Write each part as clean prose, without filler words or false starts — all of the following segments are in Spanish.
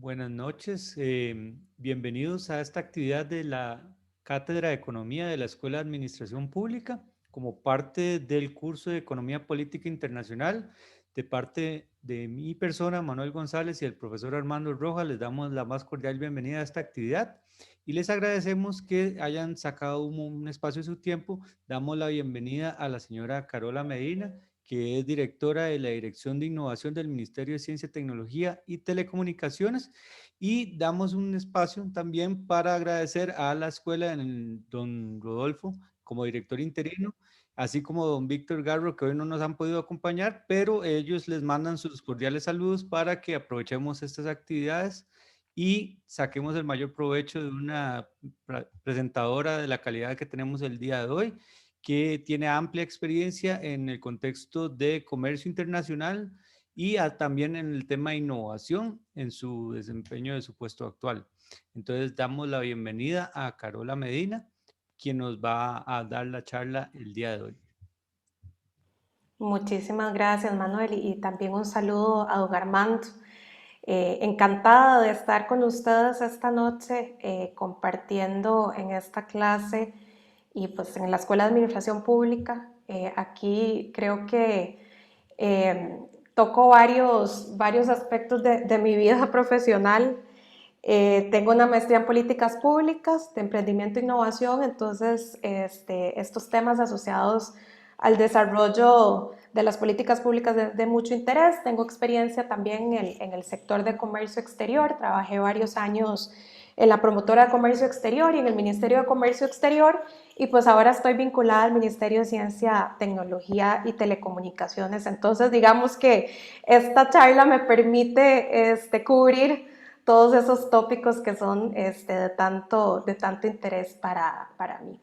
Buenas noches, bienvenidos a esta actividad de la Cátedra de Economía de la Escuela de Administración Pública como parte del curso de Economía Política Internacional. De parte de mi persona, Manuel González, y el profesor Armando Rojas, les damos la más cordial bienvenida a esta actividad y les agradecemos que hayan sacado un espacio de su tiempo. Damos la bienvenida a la señora Carola Medina, que es directora de la Dirección de Innovación del Ministerio de Ciencia, Tecnología y Telecomunicaciones. Y damos un espacio también para agradecer a la escuela, don Rodolfo, como director interino, así como don Víctor Garro, que hoy no nos han podido acompañar, pero ellos les mandan sus cordiales saludos para que aprovechemos estas actividades y saquemos el mayor provecho de una presentadora de la calidad que tenemos el día de hoy, que tiene amplia experiencia en el contexto de comercio internacional y también en el tema de innovación en su desempeño de su puesto actual. Entonces damos la bienvenida a Carola Medina, quien nos va a dar la charla el día de hoy. Muchísimas gracias, Manuel, y también un saludo a don Armando. Encantada de estar con ustedes esta noche compartiendo en esta clase y pues en la Escuela de Administración Pública. Aquí creo que eh, toco varios aspectos de mi vida profesional. Tengo una maestría en políticas públicas, de emprendimiento e innovación, entonces estos temas asociados al desarrollo de las políticas públicas de mucho interés. Tengo experiencia también en el sector de comercio exterior, trabajé varios años en la promotora de comercio exterior y en el Ministerio de Comercio Exterior, y pues ahora estoy vinculada al Ministerio de Ciencia, Tecnología y Telecomunicaciones. Entonces digamos que esta charla me permite cubrir todos esos tópicos que son de tanto interés para mí.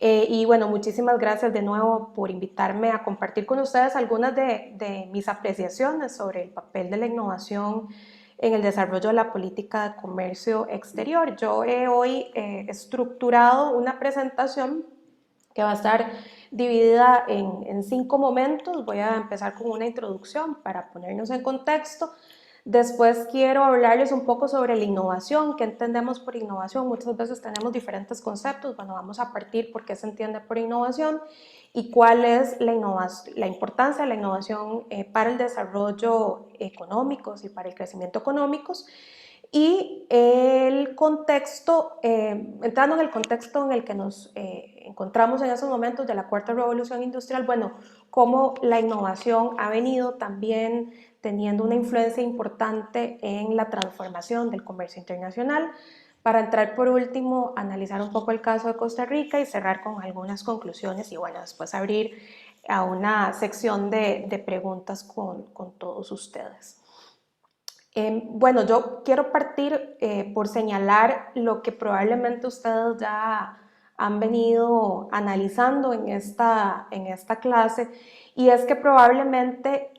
Y bueno, muchísimas gracias de nuevo por invitarme a compartir con ustedes algunas de mis apreciaciones sobre el papel de la innovación en el desarrollo de la política de comercio exterior. Yo he hoy estructurado una presentación que va a estar dividida en 5 momentos. Voy a empezar con una introducción para ponernos en contexto. Después quiero hablarles un poco sobre la innovación, qué entendemos por innovación. Muchas veces tenemos diferentes conceptos. Bueno, vamos a partir por qué se entiende por innovación y cuál es la importancia de la innovación para el desarrollo económico y para el crecimiento económico. Y el contexto, entrando en el contexto en el que nos encontramos en esos momentos de la cuarta revolución industrial, bueno, cómo la innovación ha venido también teniendo una influencia importante en la transformación del comercio internacional. Para entrar por último, analizar un poco el caso de Costa Rica y cerrar con algunas conclusiones y bueno, después abrir a una sección de preguntas con todos ustedes. Bueno, yo quiero partir por señalar lo que probablemente ustedes ya han venido analizando en esta clase, y es que realmente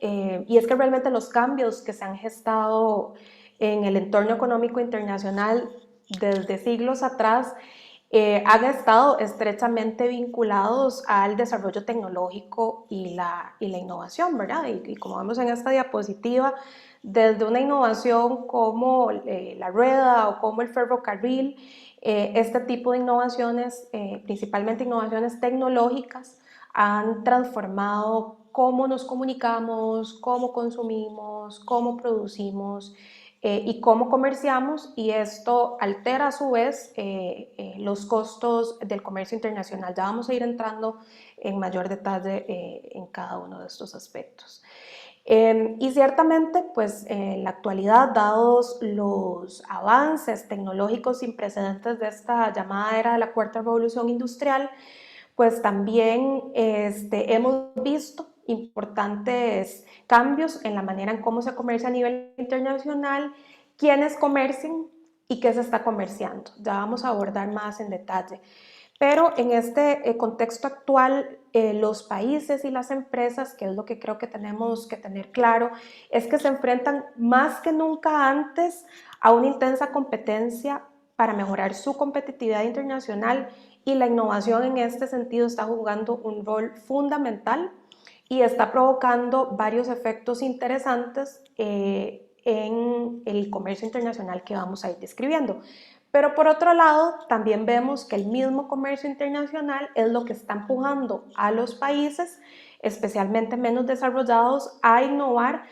los cambios que se han gestado en el entorno económico internacional desde siglos atrás han estado estrechamente vinculados al desarrollo tecnológico y la innovación, ¿verdad? Y como vemos en esta diapositiva, desde una innovación como la rueda o como el ferrocarril, este tipo de innovaciones, principalmente innovaciones tecnológicas, han transformado cómo nos comunicamos, cómo consumimos, cómo producimos y cómo comerciamos, y esto altera a su vez los costos del comercio internacional. Ya vamos a ir entrando en mayor detalle en cada uno de estos aspectos. Y ciertamente, pues en la actualidad, dados los avances tecnológicos sin precedentes de esta llamada era de la cuarta revolución industrial, pues también hemos visto importantes cambios en la manera en cómo se comercia a nivel internacional, quiénes comercian y qué se está comerciando. Ya vamos a abordar más en detalle. Pero en este contexto actual, los países y las empresas, que es lo que creo que tenemos que tener claro, es que se enfrentan más que nunca antes a una intensa competencia para mejorar su competitividad internacional, y la innovación en este sentido está jugando un rol fundamental y está provocando varios efectos interesantes en el comercio internacional que vamos a ir describiendo. Pero por otro lado, también vemos que el mismo comercio internacional es lo que está empujando a los países, especialmente menos desarrollados, a innovar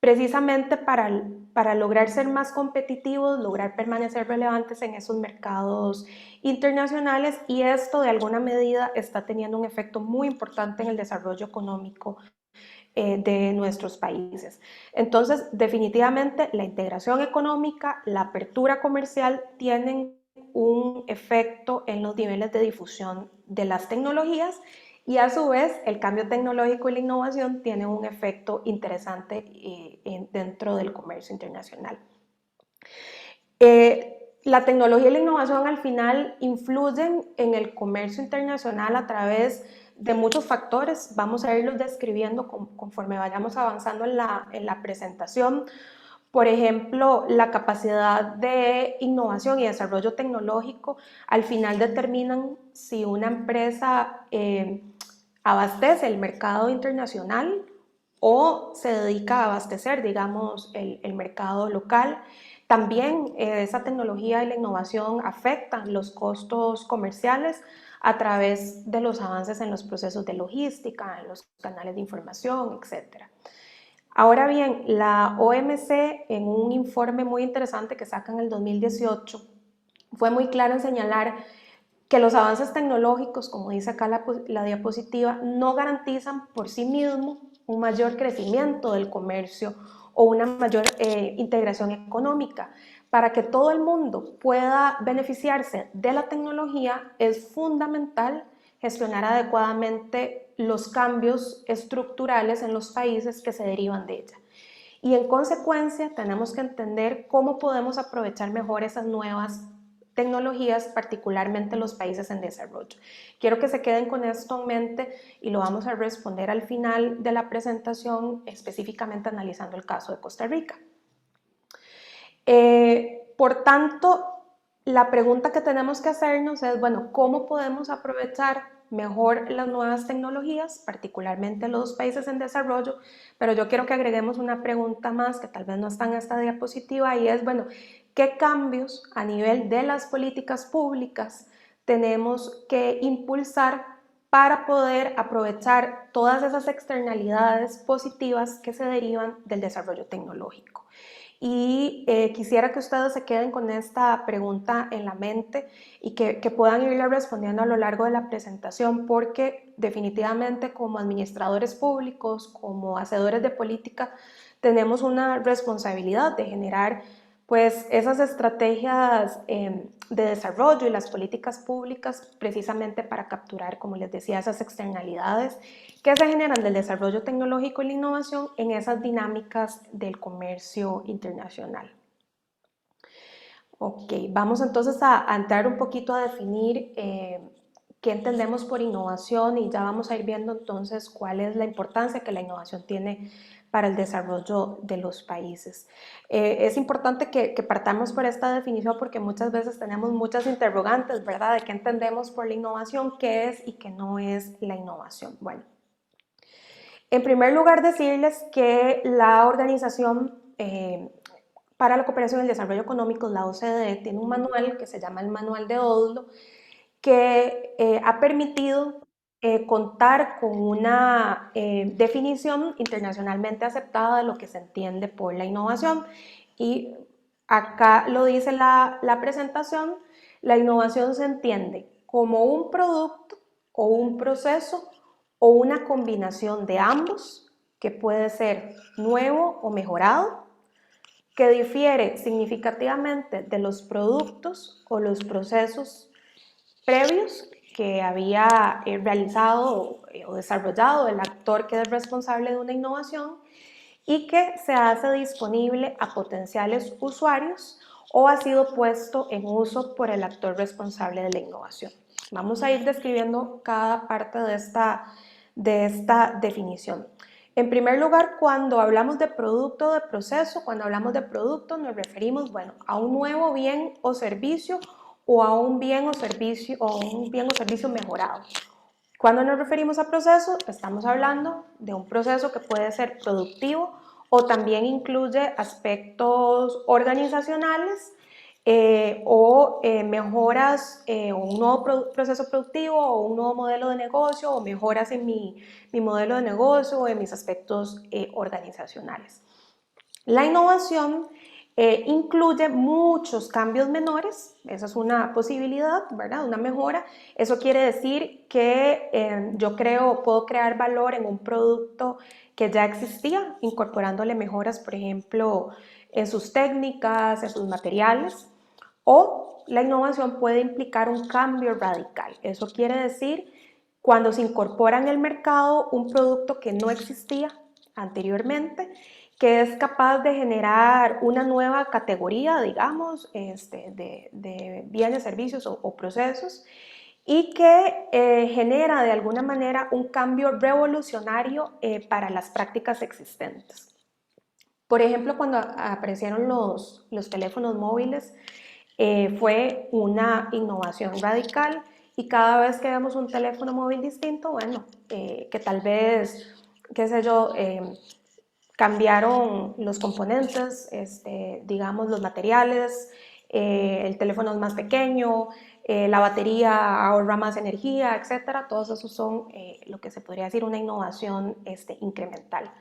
precisamente para lograr ser más competitivos, lograr permanecer relevantes en esos mercados internacionales, y esto de alguna medida está teniendo un efecto muy importante en el desarrollo económico de nuestros países. Entonces, definitivamente la integración económica, la apertura comercial tienen un efecto en los niveles de difusión de las tecnologías, y a su vez el cambio tecnológico y la innovación tienen un efecto interesante dentro del comercio internacional. La tecnología y la innovación al final influyen en el comercio internacional a través de muchos factores. Vamos a irlos describiendo conforme vayamos avanzando en la presentación. Por ejemplo, la capacidad de innovación y desarrollo tecnológico al final determinan si una empresa abastece el mercado internacional o se dedica a abastecer, digamos, el mercado local. También esa tecnología y la innovación afectan los costos comerciales a través de los avances en los procesos de logística, en los canales de información, etc. Ahora bien, la OMC, en un informe muy interesante que saca en el 2018, fue muy clara en señalar que los avances tecnológicos, como dice acá la diapositiva, no garantizan por sí mismos un mayor crecimiento del comercio o una mayor integración económica. Para que todo el mundo pueda beneficiarse de la tecnología, es fundamental gestionar adecuadamente los cambios estructurales en los países que se derivan de ella. Y en consecuencia, tenemos que entender cómo podemos aprovechar mejor esas nuevas tecnologías, particularmente los países en desarrollo. Quiero que se queden con esto en mente y lo vamos a responder al final de la presentación, específicamente analizando el caso de Costa Rica. Por tanto, la pregunta que tenemos que hacernos es, bueno, ¿cómo podemos aprovechar mejor las nuevas tecnologías, particularmente los países en desarrollo? Pero yo quiero que agreguemos una pregunta más que tal vez no está en esta diapositiva, y es, bueno, ¿qué cambios a nivel de las políticas públicas tenemos que impulsar para poder aprovechar todas esas externalidades positivas que se derivan del desarrollo tecnológico? Y quisiera que ustedes se queden con esta pregunta en la mente y que puedan irla respondiendo a lo largo de la presentación, porque definitivamente como administradores públicos, como hacedores de política, tenemos una responsabilidad de generar pues esas estrategias de desarrollo y las políticas públicas precisamente para capturar, como les decía, esas externalidades que se generan del desarrollo tecnológico y la innovación en esas dinámicas del comercio internacional. Ok, vamos entonces a entrar un poquito a definir qué entendemos por innovación, y ya vamos a ir viendo entonces cuál es la importancia que la innovación tiene para el desarrollo de los países. Es importante que partamos por esta definición porque muchas veces tenemos muchas interrogantes, ¿verdad? De qué entendemos por la innovación, qué es y qué no es la innovación. Bueno, en primer lugar decirles que la Organización para la Cooperación y el Desarrollo Económico, la OCDE, tiene un manual que se llama el Manual de Oslo, que ha permitido contar con una definición internacionalmente aceptada de lo que se entiende por la innovación. Y acá lo dice la presentación: la innovación se entiende como un producto o un proceso o una combinación de ambos, que puede ser nuevo o mejorado, que difiere significativamente de los productos o los procesos previos que había realizado o desarrollado el actor que es responsable de una innovación, y que se hace disponible a potenciales usuarios o ha sido puesto en uso por el actor responsable de la innovación. Vamos a ir describiendo cada parte de esta definición. En primer lugar, cuando hablamos de producto o de proceso, cuando hablamos de producto nos referimos, bueno, a un nuevo bien o servicio o a un bien o servicio mejorado. Cuando nos referimos a proceso, estamos hablando de un proceso que puede ser productivo o también incluye aspectos organizacionales o mejoras o un nuevo proceso productivo o un nuevo modelo de negocio o mejoras en mi modelo de negocio o en mis aspectos organizacionales. La innovación incluye muchos cambios menores, esa es una posibilidad, ¿verdad? Una mejora. Eso quiere decir que yo puedo crear valor en un producto que ya existía, incorporándole mejoras, por ejemplo, en sus técnicas, en sus materiales. O la innovación puede implicar un cambio radical. Eso quiere decir cuando se incorpora en el mercado un producto que no existía anteriormente, que es capaz de generar una nueva categoría, digamos, de bienes, servicios o procesos, y que genera de alguna manera un cambio revolucionario para las prácticas existentes. Por ejemplo, cuando aparecieron los teléfonos móviles, fue una innovación radical y cada vez que vemos un teléfono móvil distinto, bueno, que tal vez, qué sé yo, cambiaron los componentes, digamos, los materiales, el teléfono es más pequeño, la batería ahorra más energía, etcétera. Todos esos son lo que se podría decir una innovación incremental.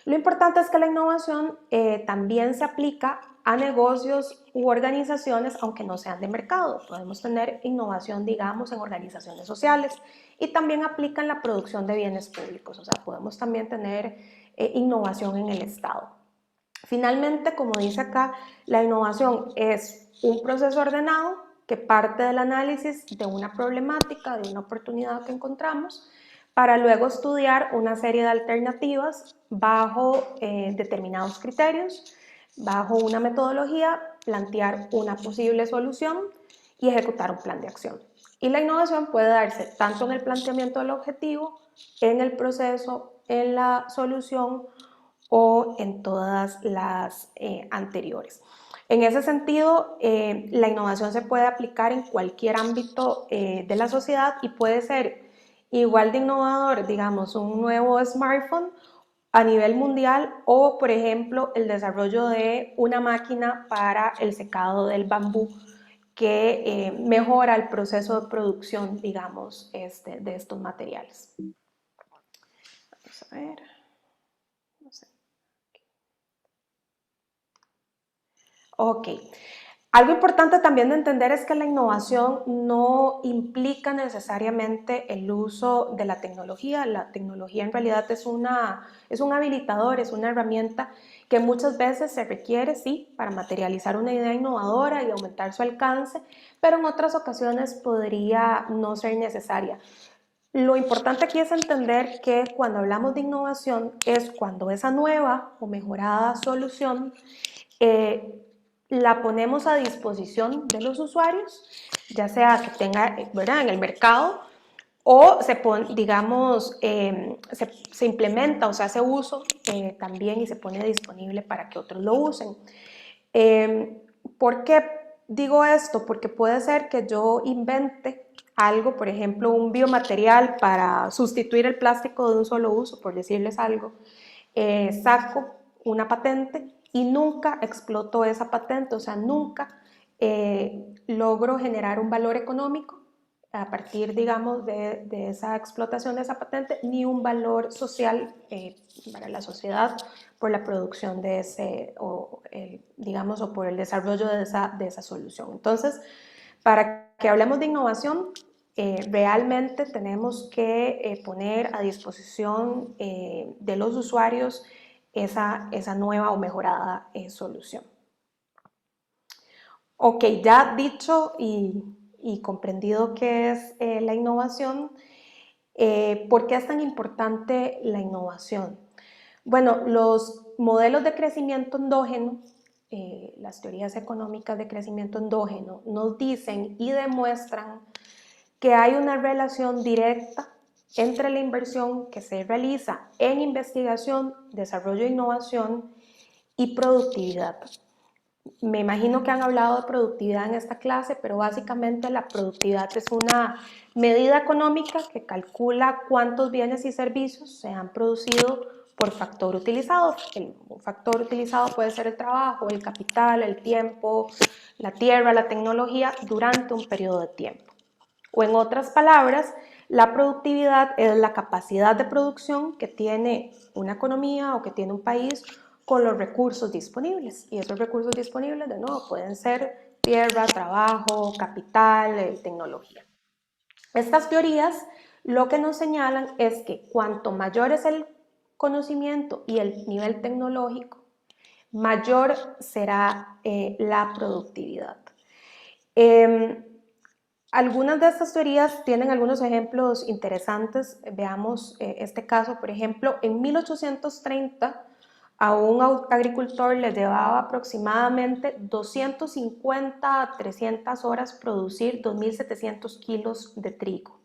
Lo importante es que la innovación también se aplica a negocios u organizaciones, aunque no sean de mercado. Podemos tener innovación, digamos, en organizaciones sociales y también aplica en la producción de bienes públicos. O sea, podemos también tener innovación en el Estado. Finalmente, como dice acá, la innovación es un proceso ordenado que parte del análisis de una problemática, de una oportunidad que encontramos, para luego estudiar una serie de alternativas bajo determinados criterios, bajo una metodología, plantear una posible solución y ejecutar un plan de acción. Y la innovación puede darse tanto en el planteamiento del objetivo, en el proceso, en la solución o en todas las anteriores. En ese sentido, la innovación se puede aplicar en cualquier ámbito de la sociedad y puede ser igual de innovador, digamos, un nuevo smartphone a nivel mundial o, por ejemplo, el desarrollo de una máquina para el secado del bambú que mejora el proceso de producción, digamos, de estos materiales. Vamos a ver. No sé. Ok. Algo importante también de entender es que la innovación no implica necesariamente el uso de la tecnología. La tecnología en realidad es un habilitador, es una herramienta que muchas veces se requiere, sí, para materializar una idea innovadora y aumentar su alcance, pero en otras ocasiones podría no ser necesaria. Lo importante aquí es entender que cuando hablamos de innovación es cuando esa nueva o mejorada solución la ponemos a disposición de los usuarios, ya sea que tenga, ¿verdad?, en el mercado o digamos, se implementa o se hace uso también y se pone disponible para que otros lo usen. ¿Por qué digo esto? Porque puede ser que yo invente algo, por ejemplo, un biomaterial para sustituir el plástico de un solo uso, por decirles algo, saco una patente y nunca exploto esa patente, o sea, nunca logro generar un valor económico a partir, digamos, de esa explotación de esa patente, ni un valor social para la sociedad por la producción de ese, digamos, o por el desarrollo de esa solución. Entonces, para que hablemos de innovación, realmente tenemos que poner a disposición de los usuarios esa nueva o mejorada solución. Ok, ya dicho y comprendido qué es la innovación, ¿por qué es tan importante la innovación? Bueno, los modelos de crecimiento endógeno, las teorías económicas de crecimiento endógeno, nos dicen y demuestran que hay una relación directa entre la inversión que se realiza en investigación, desarrollo e innovación y productividad. Me imagino que han hablado de productividad en esta clase, pero básicamente la productividad es una medida económica que calcula cuántos bienes y servicios se han producido por factor utilizado. Un factor utilizado puede ser el trabajo, el capital, el tiempo, la tierra, la tecnología durante un periodo de tiempo. O en otras palabras, la productividad es la capacidad de producción que tiene una economía o que tiene un país con los recursos disponibles. Y esos recursos disponibles, de nuevo, pueden ser tierra, trabajo, capital, tecnología. Estas teorías lo que nos señalan es que cuanto mayor es el conocimiento y el nivel tecnológico, mayor será la productividad. Algunas de estas teorías tienen algunos ejemplos interesantes. Veamos este caso, por ejemplo, en 1830 a un agricultor le llevaba aproximadamente 250 a 300 horas producir 2.700 kilos de trigo.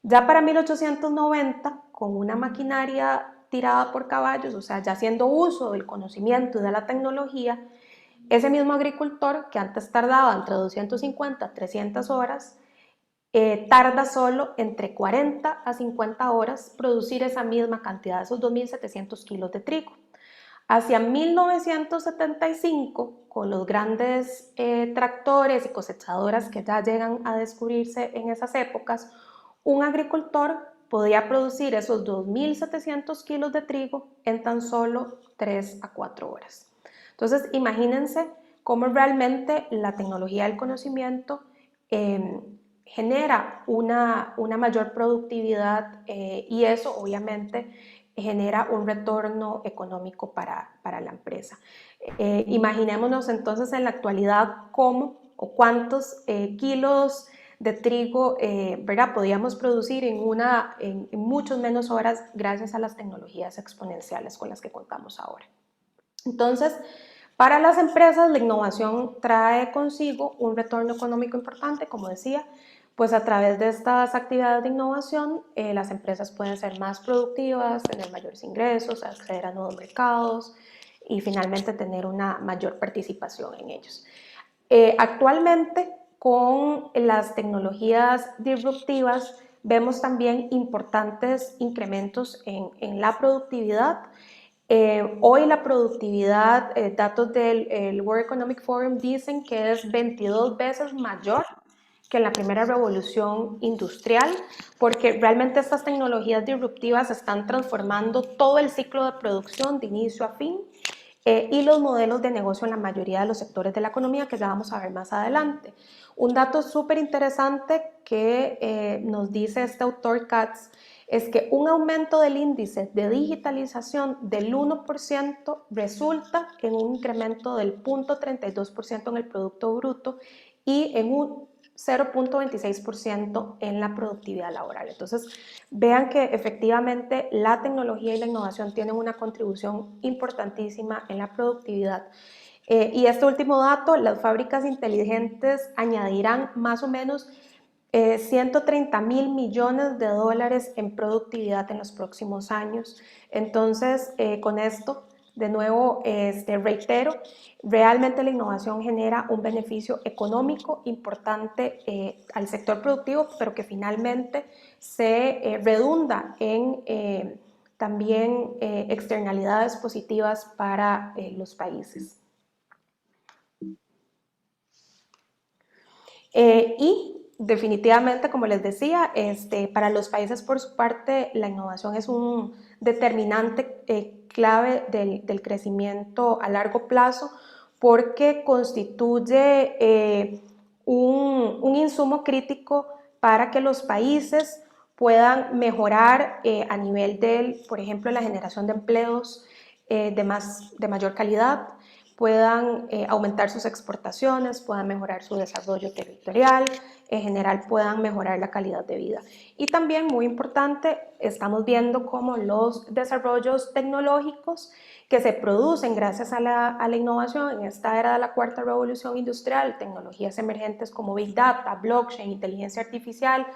Ya para 1890, con una maquinaria tirada por caballos, o sea, ya haciendo uso del conocimiento y de la tecnología, ese mismo agricultor, que antes tardaba entre 250 a 300 horas, tarda solo entre 40 a 50 horas producir esa misma cantidad, esos 2.700 kilos de trigo. Hacia 1975, con los grandes tractores y cosechadoras que ya llegan a descubrirse en esas épocas, un agricultor podía producir esos 2.700 kilos de trigo en tan solo 3 a 4 horas. Entonces, imagínense cómo realmente la tecnología del conocimiento genera una mayor productividad y eso obviamente genera un retorno económico para la empresa. Imaginémonos entonces en la actualidad cómo o cuántos kilos de trigo ¿verdad? Podíamos producir en muchos menos horas gracias a las tecnologías exponenciales con las que contamos ahora. Entonces, para las empresas la innovación trae consigo un retorno económico importante, como decía, pues a través de estas actividades de innovación las empresas pueden ser más productivas, tener mayores ingresos, acceder a nuevos mercados y finalmente tener una mayor participación en ellos. Actualmente, con las tecnologías disruptivas, vemos también importantes incrementos en la productividad. Hoy la productividad, datos del World Economic Forum dicen que es 22 veces mayor que en la primera revolución industrial, porque realmente estas tecnologías disruptivas están transformando todo el ciclo de producción de inicio a fin y los modelos de negocio en la mayoría de los sectores de la economía, que ya vamos a ver más adelante. Un dato súper interesante que nos dice este autor Katz es que un aumento del índice de digitalización del 1% resulta en un incremento del 0.32% en el Producto Bruto y en un 0.26% en la productividad laboral. Entonces, vean que efectivamente la tecnología y la innovación tienen una contribución importantísima en la productividad. Y este último dato, las fábricas inteligentes añadirán más o menos 130.000 millones de dólares en productividad en los próximos años. Entonces, con esto, de nuevo, reitero, realmente la innovación genera un beneficio económico importante al sector productivo, pero que finalmente se redunda en también externalidades positivas para los países. Y definitivamente, como les decía, para los países por su parte la innovación es un determinante clave del crecimiento a largo plazo porque constituye un insumo crítico para que los países puedan mejorar a nivel por ejemplo, la generación de empleos de mayor calidad, puedan aumentar sus exportaciones, puedan mejorar su desarrollo territorial, en general puedan mejorar la calidad de vida. Y también, muy importante, estamos viendo cómo los desarrollos tecnológicos que se producen gracias a la innovación en esta era de la cuarta revolución industrial, tecnologías emergentes como Big Data, Blockchain, inteligencia artificial,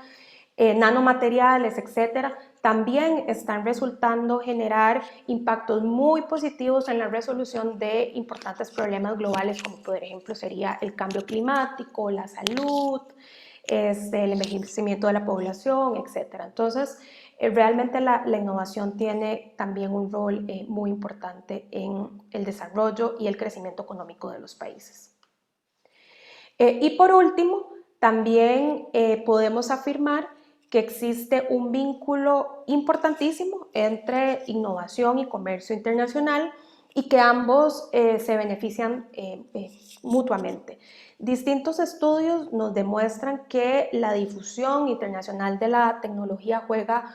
nanomateriales, etcétera, también están resultando generar impactos muy positivos en la resolución de importantes problemas globales, como por ejemplo sería el cambio climático, la salud, el envejecimiento de la población, etcétera. Entonces, realmente la innovación tiene también un rol muy importante en el desarrollo y el crecimiento económico de los países. Y por último, también podemos afirmar que existe un vínculo importantísimo entre innovación y comercio internacional y que ambos se benefician mutuamente. Distintos estudios nos demuestran que la difusión internacional de la tecnología juega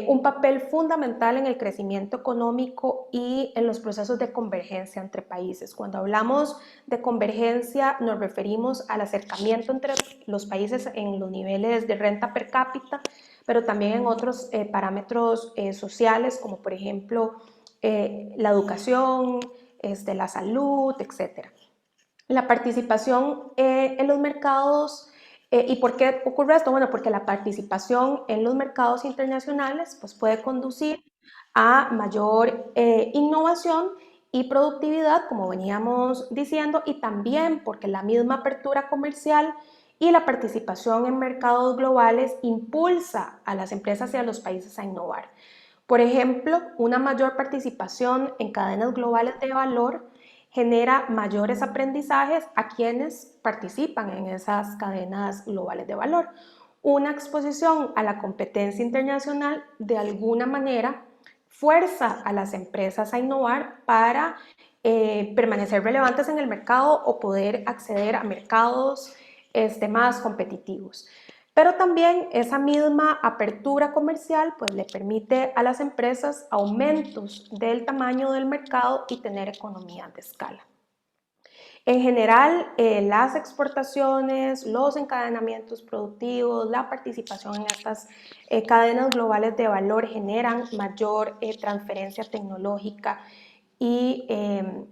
un papel fundamental en el crecimiento económico y en los procesos de convergencia entre países. Cuando hablamos de convergencia nos referimos al acercamiento entre los países en los niveles de renta per cápita, pero también en otros parámetros sociales, como por ejemplo la educación, la salud, etc. La participación en los mercados. ¿Y por qué ocurre esto? Bueno, porque la participación en los mercados internacionales pues, puede conducir a mayor innovación y productividad, como veníamos diciendo, y también porque la misma apertura comercial y la participación en mercados globales impulsa a las empresas y a los países a innovar. Por ejemplo, una mayor participación en cadenas globales de valor genera mayores aprendizajes a quienes participan en esas cadenas globales de valor. Una exposición a la competencia internacional de alguna manera fuerza a las empresas a innovar para permanecer relevantes en el mercado o poder acceder a mercados más competitivos. Pero también esa misma apertura comercial pues, le permite a las empresas aumentos del tamaño del mercado y tener economías de escala. En general, las exportaciones, los encadenamientos productivos, la participación en estas cadenas globales de valor generan mayor transferencia tecnológica y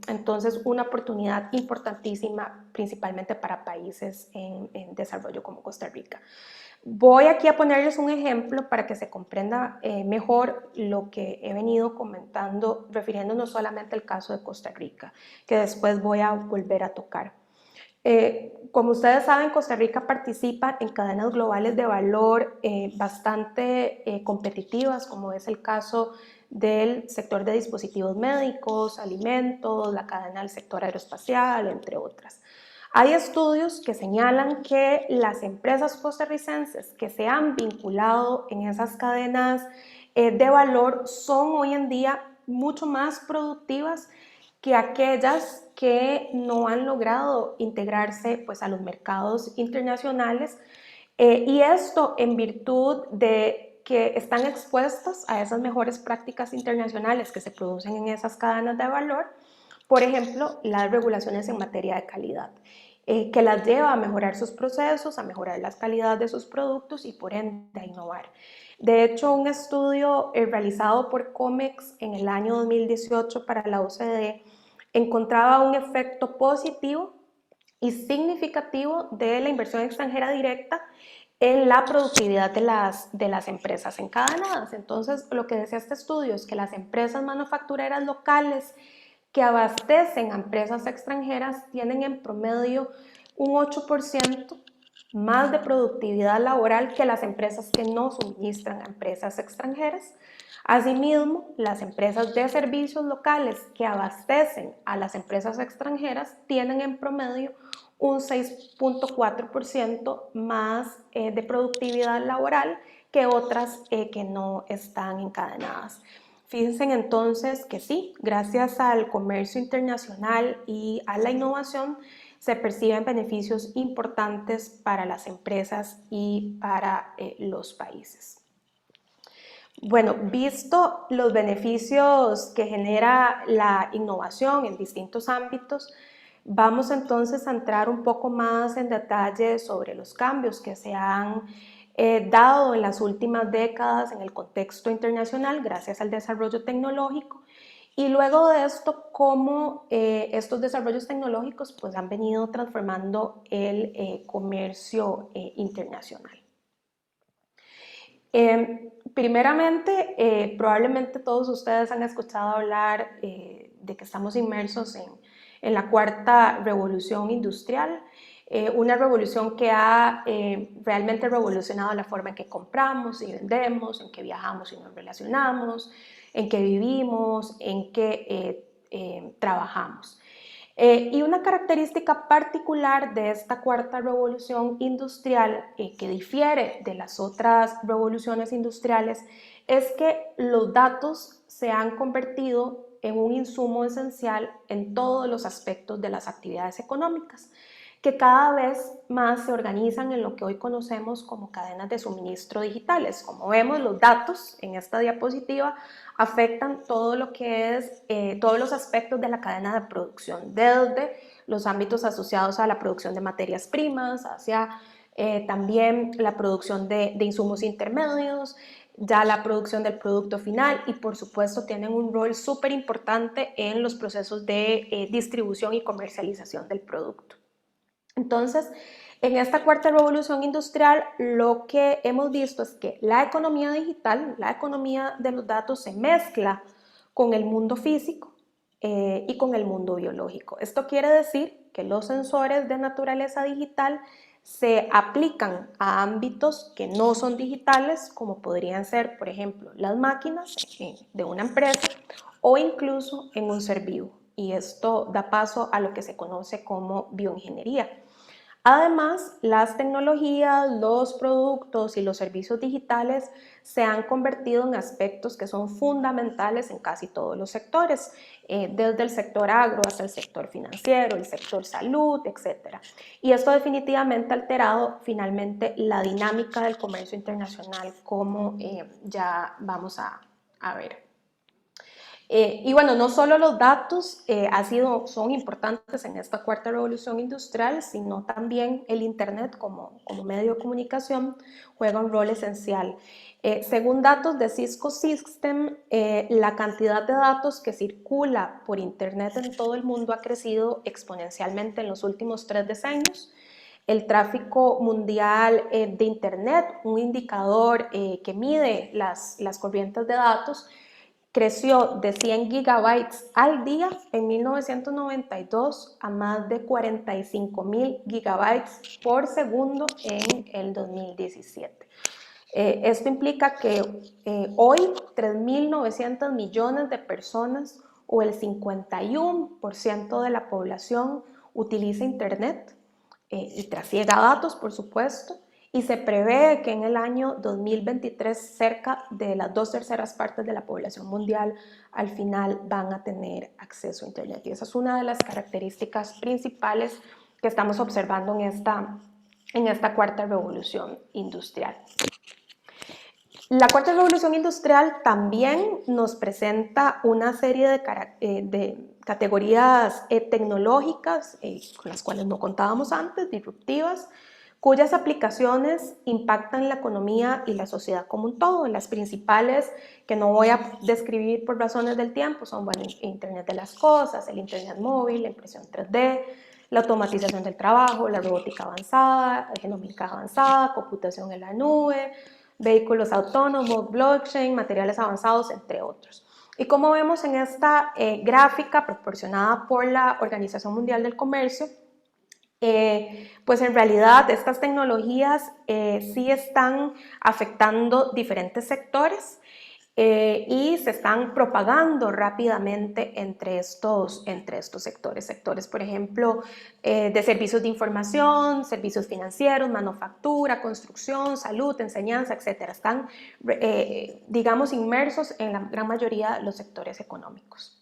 entonces una oportunidad importantísima principalmente para países en desarrollo como Costa Rica. Voy aquí a ponerles un ejemplo para que se comprenda mejor lo que he venido comentando, refiriéndonos solamente al caso de Costa Rica, que después voy a volver a tocar. Como ustedes saben, Costa Rica participa en cadenas globales de valor bastante competitivas, como es el caso del sector de dispositivos médicos, alimentos, la cadena del sector aeroespacial, entre otras. Hay estudios que señalan que las empresas costarricenses que se han vinculado en esas cadenas de valor son hoy en día mucho más productivas que aquellas que no han logrado integrarse pues, a los mercados internacionales y esto en virtud de que están expuestas a esas mejores prácticas internacionales que se producen en esas cadenas de valor, por ejemplo, las regulaciones en materia de calidad, que las lleva a mejorar sus procesos, a mejorar la calidad de sus productos y por ende a innovar. De hecho, un estudio realizado por COMEX en el año 2018 para la OCDE encontraba un efecto positivo y significativo de la inversión extranjera directa en la productividad de las empresas encadenadas. Entonces, lo que decía este estudio es que las empresas manufactureras locales que abastecen a empresas extranjeras tienen en promedio un 8% más de productividad laboral que las empresas que no suministran a empresas extranjeras. Asimismo, las empresas de servicios locales que abastecen a las empresas extranjeras tienen en promedio un 6.4% más de productividad laboral que otras que no están encadenadas. Fíjense entonces que sí, gracias al comercio internacional y a la innovación se perciben beneficios importantes para las empresas y para los países. Bueno, visto los beneficios que genera la innovación en distintos ámbitos, vamos entonces a entrar un poco más en detalle sobre los cambios que se han dado en las últimas décadas en el contexto internacional gracias al desarrollo tecnológico y luego de esto cómo estos desarrollos tecnológicos pues, han venido transformando el comercio internacional. Primeramente, probablemente todos ustedes han escuchado hablar de que estamos inmersos en la cuarta revolución industrial, una revolución que ha realmente revolucionado la forma en que compramos y vendemos, en que viajamos y nos relacionamos, en que vivimos, en que trabajamos. Y una característica particular de esta cuarta revolución industrial, que difiere de las otras revoluciones industriales, es que los datos se han convertido en un insumo esencial en todos los aspectos de las actividades económicas, que cada vez más se organizan en lo que hoy conocemos como cadenas de suministro digitales. Como vemos, los datos en esta diapositiva afectan todo lo que es, todos los aspectos de la cadena de producción, desde los ámbitos asociados a la producción de materias primas, hacia también la producción de insumos intermedios, ya la producción del producto final, y por supuesto tienen un rol súper importante en los procesos de distribución y comercialización del producto. Entonces, en esta cuarta revolución industrial, lo que hemos visto es que la economía digital, la economía de los datos, se mezcla con el mundo físico y con el mundo biológico. Esto quiere decir que los sensores de naturaleza digital se aplican a ámbitos que no son digitales, como podrían ser, por ejemplo, las máquinas de una empresa o incluso en un ser vivo. Y esto da paso a lo que se conoce como bioingeniería. Además, las tecnologías, los productos y los servicios digitales se han convertido en aspectos que son fundamentales en casi todos los sectores, desde el sector agro hasta el sector financiero, el sector salud, etc. Y esto definitivamente ha alterado finalmente la dinámica del comercio internacional, como ya vamos a ver. Y bueno, no solo los datos son importantes en esta cuarta revolución industrial, sino también el Internet como medio de comunicación juega un rol esencial. Según datos de Cisco System, la cantidad de datos que circula por Internet en todo el mundo ha crecido exponencialmente en los últimos 3 decenios. El tráfico mundial de Internet, un indicador que mide las corrientes de datos, creció de 100 gigabytes al día en 1992 a más de 45.000 gigabytes por segundo en el 2017. Esto implica que hoy 3.900 millones de personas, o el 51% de la población, utiliza Internet y trasiega datos, por supuesto. Y se prevé que en el año 2023 cerca de las 2/3 partes de la población mundial al final van a tener acceso a Internet. Y esa es una de las características principales que estamos observando en esta cuarta revolución industrial. La cuarta revolución industrial también nos presenta una serie de categorías tecnológicas con las cuales no contábamos antes, disruptivas, cuyas aplicaciones impactan la economía y la sociedad como un todo. Las principales, que no voy a describir por razones del tiempo, son bueno, Internet de las cosas, el Internet móvil, la impresión 3D, la automatización del trabajo, la robótica avanzada, la genómica avanzada, computación en la nube, vehículos autónomos, blockchain, materiales avanzados, entre otros. Y como vemos en esta gráfica proporcionada por la Organización Mundial del Comercio, pues en realidad estas tecnologías sí están afectando diferentes sectores y se están propagando rápidamente entre estos sectores, por ejemplo, de servicios de información, servicios financieros, manufactura, construcción, salud, enseñanza, etc. Están, digamos, inmersos en la gran mayoría de los sectores económicos.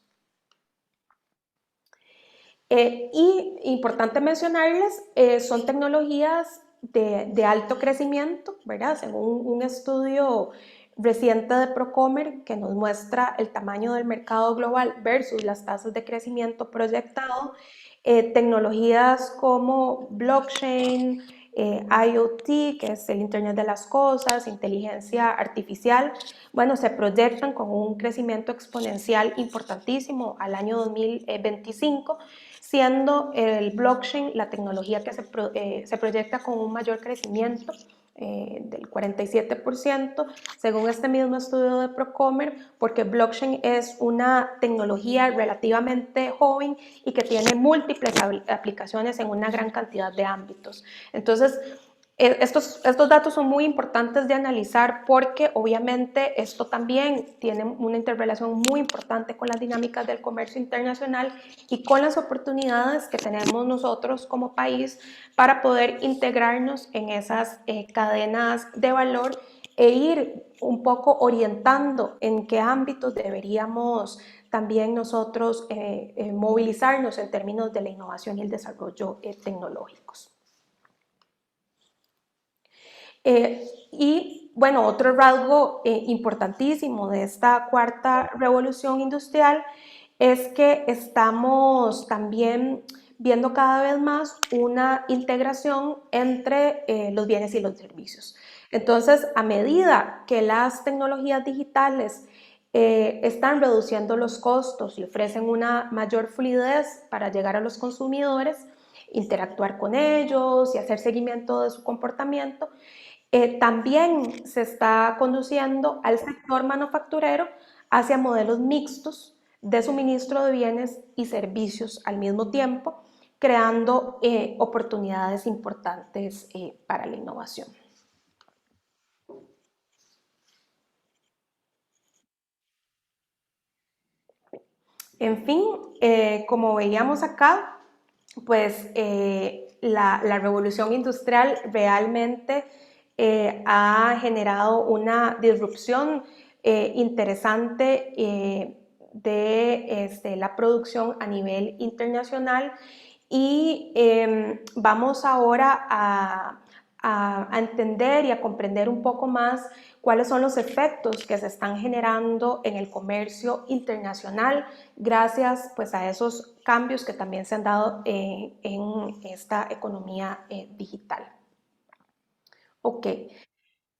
Y importante mencionarles, son tecnologías de alto crecimiento, ¿verdad? Según un estudio reciente de Procomer que nos muestra el tamaño del mercado global versus las tasas de crecimiento proyectado, tecnologías como blockchain, IoT, que es el Internet de las Cosas, inteligencia artificial, bueno, se proyectan con un crecimiento exponencial importantísimo al año 2025. siendo el blockchain la tecnología que se proyecta con un mayor crecimiento del 47%, según este mismo estudio de Procomer, porque blockchain es una tecnología relativamente joven y que tiene múltiples aplicaciones en una gran cantidad de ámbitos. Entonces, estos datos son muy importantes de analizar porque obviamente esto también tiene una interrelación muy importante con las dinámicas del comercio internacional y con las oportunidades que tenemos nosotros como país para poder integrarnos en esas cadenas de valor e ir un poco orientando en qué ámbitos deberíamos también nosotros movilizarnos en términos de la innovación y el desarrollo tecnológicos. Y bueno, otro rasgo importantísimo de esta cuarta revolución industrial es que estamos también viendo cada vez más una integración entre los bienes y los servicios. Entonces, a medida que las tecnologías digitales están reduciendo los costos y ofrecen una mayor fluidez para llegar a los consumidores, interactuar con ellos y hacer seguimiento de su comportamiento, también se está conduciendo al sector manufacturero hacia modelos mixtos de suministro de bienes y servicios al mismo tiempo, creando oportunidades importantes para la innovación. En fin, como veíamos acá, pues la revolución industrial realmente ha generado una disrupción interesante de la producción a nivel internacional y vamos ahora a entender y a comprender un poco más cuáles son los efectos que se están generando en el comercio internacional gracias pues, a esos cambios que también se han dado en esta economía digital. Ok,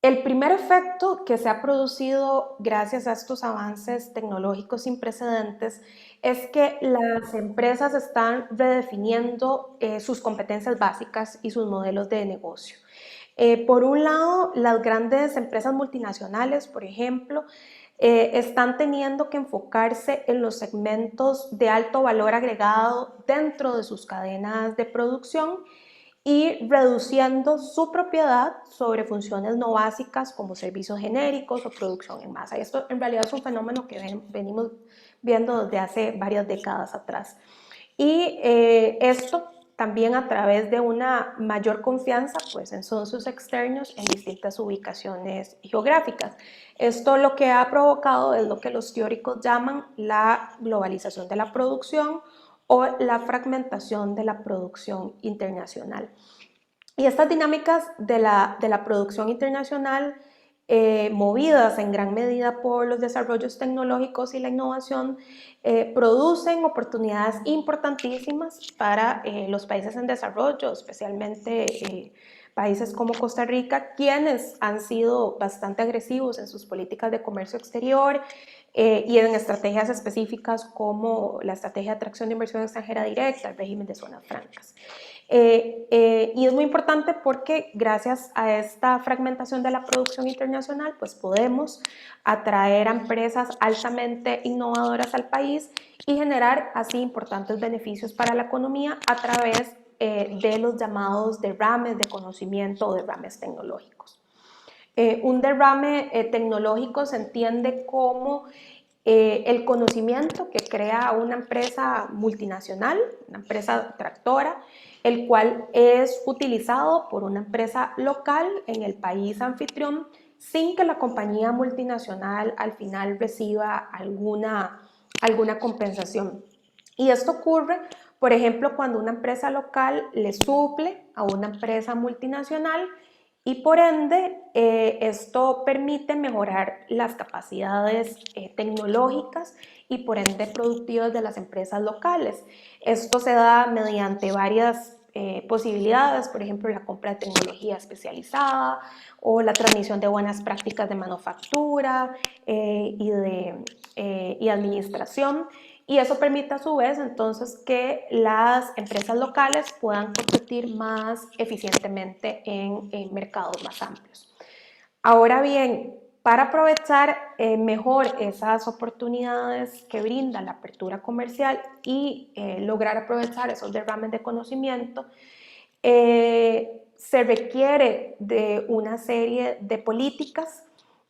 el primer efecto que se ha producido gracias a estos avances tecnológicos sin precedentes es que las empresas están redefiniendo sus competencias básicas y sus modelos de negocio. Por un lado, las grandes empresas multinacionales, por ejemplo, están teniendo que enfocarse en los segmentos de alto valor agregado dentro de sus cadenas de producción y reduciendo su propiedad sobre funciones no básicas como servicios genéricos o producción en masa. Esto en realidad es un fenómeno que venimos viendo desde hace varias décadas atrás. Y esto también a través de una mayor confianza pues, en socios externos en distintas ubicaciones geográficas. Esto lo que ha provocado es lo que los teóricos llaman la globalización de la producción o la fragmentación de la producción internacional. Y estas dinámicas de la producción internacional, movidas en gran medida por los desarrollos tecnológicos y la innovación, producen oportunidades importantísimas para los países en desarrollo, especialmente países como Costa Rica, quienes han sido bastante agresivos en sus políticas de comercio exterior y en estrategias específicas como la estrategia de atracción de inversión extranjera directa, el régimen de zonas francas. Y es muy importante porque gracias a esta fragmentación de la producción internacional, pues podemos atraer a empresas altamente innovadoras al país y generar así importantes beneficios para la economía a través de los llamados derrames de conocimiento o derrames tecnológicos. Un derrame tecnológico se entiende como el conocimiento que crea una empresa multinacional, una empresa tractora, el cual es utilizado por una empresa local en el país anfitrión sin que la compañía multinacional al final reciba alguna compensación. Y esto ocurre, por ejemplo, cuando una empresa local le suple a una empresa multinacional y por ende esto permite mejorar las capacidades tecnológicas y por ende productivas de las empresas locales. Esto se da mediante varias posibilidades, por ejemplo la compra de tecnología especializada o la transmisión de buenas prácticas de manufactura y administración. y eso permite a su vez entonces que las empresas locales puedan competir más eficientemente en mercados más amplios. Ahora bien, para aprovechar mejor esas oportunidades que brinda la apertura comercial y lograr aprovechar esos derrames de conocimiento, se requiere de una serie de políticas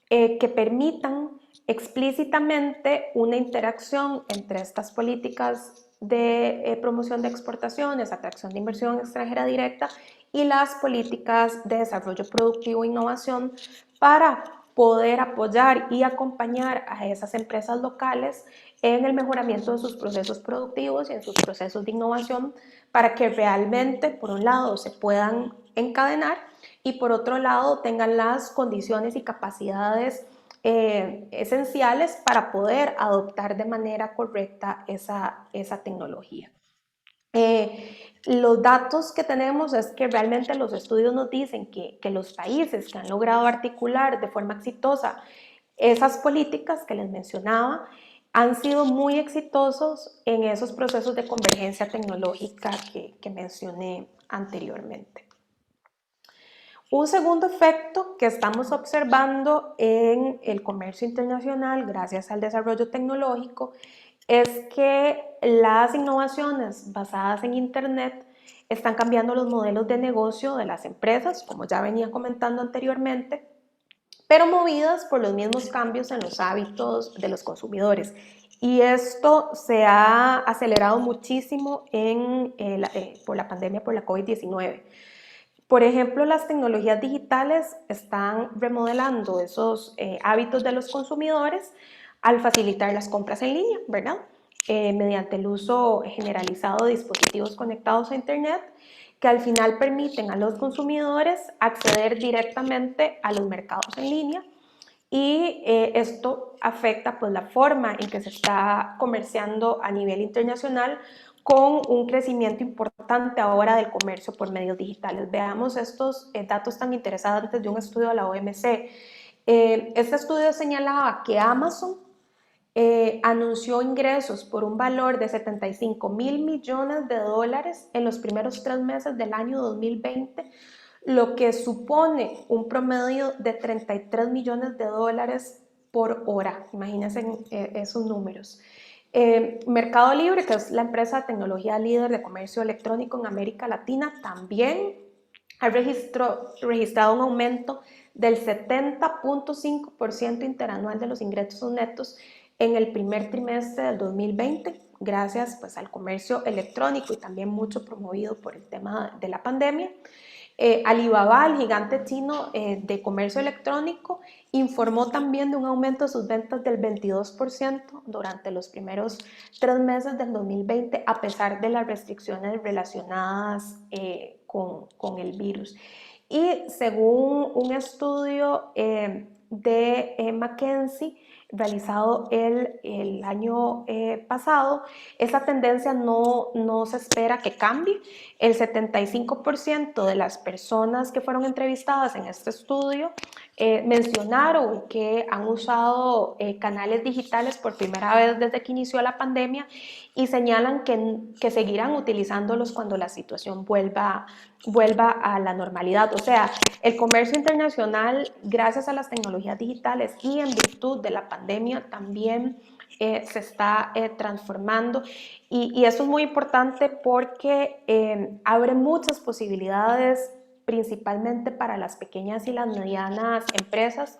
que permitan explícitamente una interacción entre estas políticas de promoción de exportaciones, atracción de inversión extranjera directa y las políticas de desarrollo productivo e innovación para poder apoyar y acompañar a esas empresas locales en el mejoramiento de sus procesos productivos y en sus procesos de innovación para que realmente, por un lado, se puedan encadenar y por otro lado tengan las condiciones y capacidades esenciales para poder adoptar de manera correcta esa tecnología. Los datos que tenemos es que realmente los estudios nos dicen que los países que han logrado articular de forma exitosa esas políticas que les mencionaba han sido muy exitosos en esos procesos de convergencia tecnológica que mencioné anteriormente. Un segundo efecto que estamos observando en el comercio internacional gracias al desarrollo tecnológico es que las innovaciones basadas en Internet están cambiando los modelos de negocio de las empresas, como ya venía comentando anteriormente, pero movidas por los mismos cambios en los hábitos de los consumidores. Y esto se ha acelerado muchísimo por la pandemia, por la COVID-19. Por ejemplo, las tecnologías digitales están remodelando esos hábitos de los consumidores al facilitar las compras en línea, ¿verdad? Mediante el uso generalizado de dispositivos conectados a Internet, que al final permiten a los consumidores acceder directamente a los mercados en línea y esto afecta pues, la forma en que se está comerciando a nivel internacional con un crecimiento importante ahora del comercio por medios digitales. Veamos estos datos tan interesantes de un estudio de la OMC. Este estudio señalaba que Amazon anunció ingresos por un valor de 75.000 millones de dólares en los primeros 3 meses del año 2020, lo que supone un promedio de 33 millones de dólares por hora. Imagínense esos números. Mercado Libre, que es la empresa de tecnología líder de comercio electrónico en América Latina, también ha registrado un aumento del 70.5% interanual de los ingresos netos en el primer trimestre del 2020, gracias pues, al comercio electrónico y también mucho promovido por el tema de la pandemia. Alibaba, el gigante chino de comercio electrónico, informó también de un aumento de sus ventas del 22% durante los primeros 3 meses del 2020, a pesar de las restricciones relacionadas con el virus. Y según un estudio de McKinsey, realizado el año pasado, esa tendencia no se espera que cambie. El 75% de las personas que fueron entrevistadas en este estudio mencionaron que han usado canales digitales por primera vez desde que inició la pandemia y señalan que seguirán utilizándolos cuando la situación vuelva a la normalidad. O sea, el comercio internacional, gracias a las tecnologías digitales y en virtud de la pandemia, también se está transformando. Y esto es muy importante porque abre muchas posibilidades, principalmente para las pequeñas y las medianas empresas,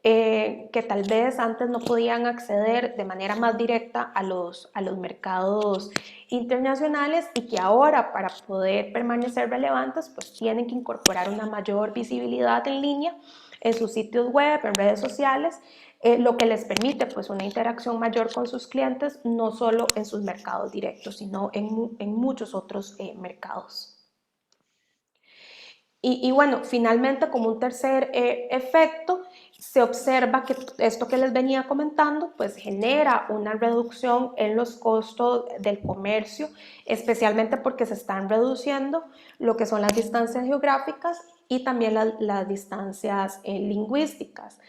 que tal vez antes no podían acceder de manera más directa a los mercados internacionales y que ahora, para poder permanecer relevantes, pues tienen que incorporar una mayor visibilidad en línea en sus sitios web, en redes sociales, lo que les permite pues una interacción mayor con sus clientes, no solo en sus mercados directos, sino en muchos otros mercados. Y bueno, finalmente, como un tercer efecto, se observa que esto que les venía comentando, pues genera una reducción en los costos del comercio, especialmente porque se están reduciendo lo que son las distancias geográficas y también las distancias lingüísticas.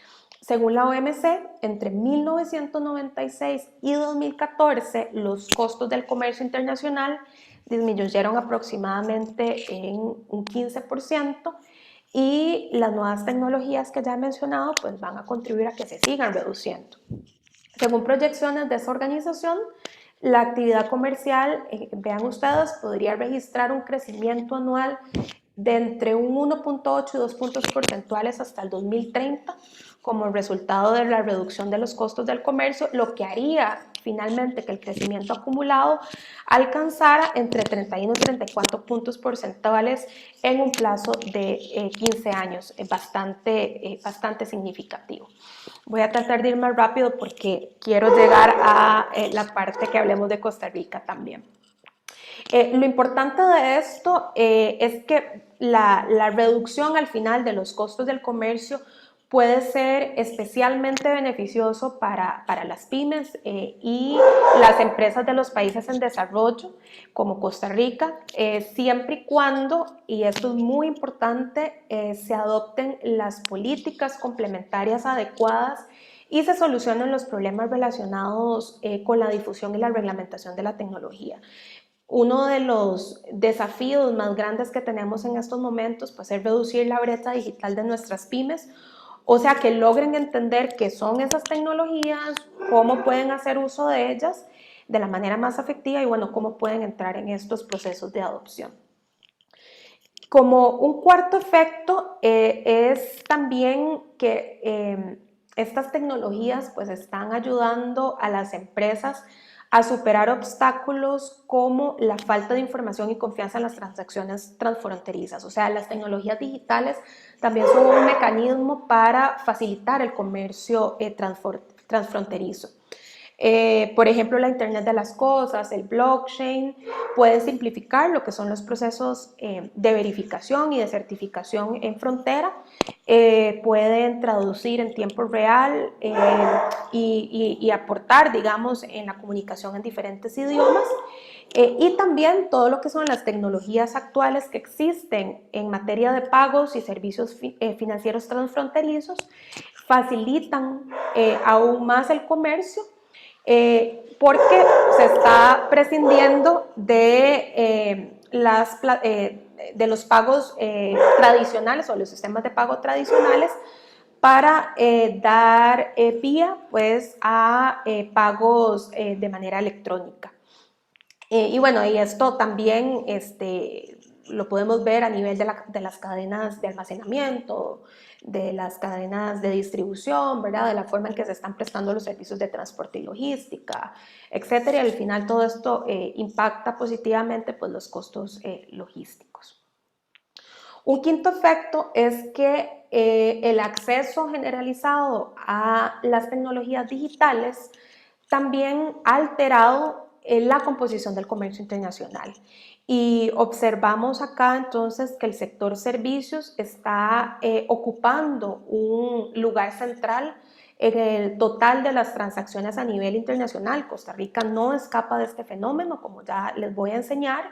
Según la OMC, entre 1996 y 2014, los costos del comercio internacional disminuyeron aproximadamente en un 15% y las nuevas tecnologías que ya he mencionado pues van a contribuir a que se sigan reduciendo. Según proyecciones de esa organización, la actividad comercial, vean ustedes, podría registrar un crecimiento anual de entre un 1.8 y 2 puntos porcentuales hasta el 2030 como resultado de la reducción de los costos del comercio, lo que haría finalmente que el crecimiento acumulado alcanzara entre 31 y 34 puntos porcentuales en un plazo de 15 años, bastante significativo. Voy a tratar de ir más rápido porque quiero llegar a la parte que hablemos de Costa Rica también. Lo importante de esto es que la reducción al final de los costos del comercio puede ser especialmente beneficioso para las pymes y las empresas de los países en desarrollo, como Costa Rica, siempre y cuando, y esto es muy importante, se adopten las políticas complementarias adecuadas y se solucionen los problemas relacionados con la difusión y la reglamentación de la tecnología. Uno de los desafíos más grandes que tenemos en estos momentos pues, es reducir la brecha digital de nuestras pymes, o sea, que logren entender qué son esas tecnologías, cómo pueden hacer uso de ellas de la manera más efectiva y, bueno, cómo pueden entrar en estos procesos de adopción. Como un cuarto efecto es también que estas tecnologías pues están ayudando a las empresas a superar obstáculos como la falta de información y confianza en las transacciones transfronterizas. O sea, las tecnologías digitales también son un mecanismo para facilitar el comercio transfronterizo. Por ejemplo, la Internet de las Cosas, el blockchain, pueden simplificar lo que son los procesos de verificación y de certificación en frontera, pueden traducir en tiempo real y aportar, digamos, en la comunicación en diferentes idiomas. Y también todo lo que son las tecnologías actuales que existen en materia de pagos y servicios financieros transfronterizos facilitan aún más el comercio porque se está prescindiendo de los pagos tradicionales o los sistemas de pago tradicionales para dar vía pues, a pagos de manera electrónica. Y bueno, y esto también lo podemos ver a nivel de las cadenas de almacenamiento, de las cadenas de distribución, ¿verdad? De la forma en que se están prestando los servicios de transporte y logística, etcétera. Y al final todo esto impacta positivamente pues, los costos logísticos. Un quinto efecto es que el acceso generalizado a las tecnologías digitales también ha alterado la composición del comercio internacional. Y observamos acá entonces que el sector servicios está ocupando un lugar central en el total de las transacciones a nivel internacional. Costa Rica no escapa de este fenómeno, como ya les voy a enseñar.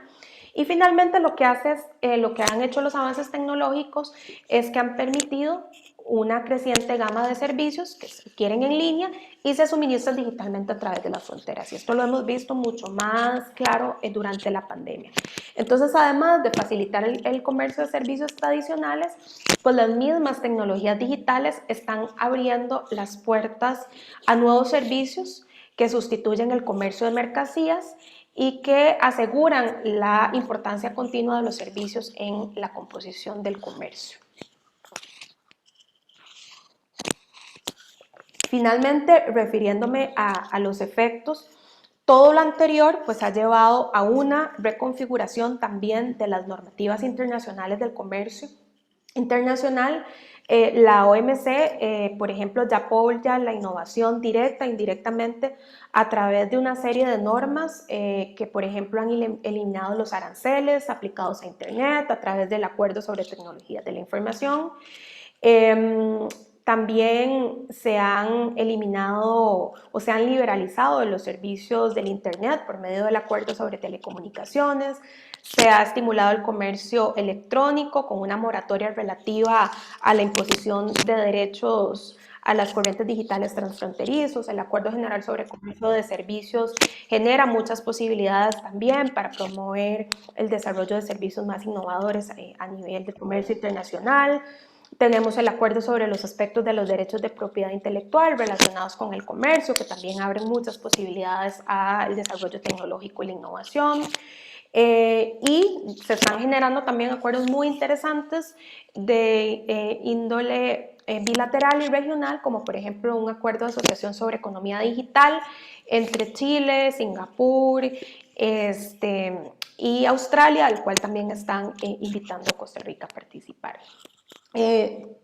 Y finalmente lo que han hecho los avances tecnológicos es que han permitido una creciente gama de servicios que se adquieren en línea y se suministran digitalmente a través de las fronteras. Y esto lo hemos visto mucho más claro durante la pandemia. Entonces, además de facilitar el comercio de servicios tradicionales, pues las mismas tecnologías digitales están abriendo las puertas a nuevos servicios que sustituyen el comercio de mercancías y que aseguran la importancia continua de los servicios en la composición del comercio. Finalmente, refiriéndome a los efectos, todo lo anterior pues, ha llevado a una reconfiguración también de las normativas internacionales del comercio internacional. La OMC, por ejemplo, ya apoya la innovación directa e indirectamente a través de una serie de normas que, por ejemplo, han eliminado los aranceles aplicados a Internet a través del Acuerdo sobre Tecnologías de la Información. También se han eliminado o se han liberalizado los servicios del Internet por medio del Acuerdo sobre Telecomunicaciones. Se ha estimulado el comercio electrónico con una moratoria relativa a la imposición de derechos a las corrientes digitales transfronterizos. El Acuerdo General sobre Comercio de Servicios genera muchas posibilidades también para promover el desarrollo de servicios más innovadores a nivel de comercio internacional. Tenemos el acuerdo sobre los aspectos de los derechos de propiedad intelectual relacionados con el comercio, que también abren muchas posibilidades al desarrollo tecnológico y la innovación. Y se están generando también acuerdos muy interesantes de índole bilateral y regional, como por ejemplo un acuerdo de asociación sobre economía digital entre Chile, Singapur y Australia, al cual también están invitando a Costa Rica a participar.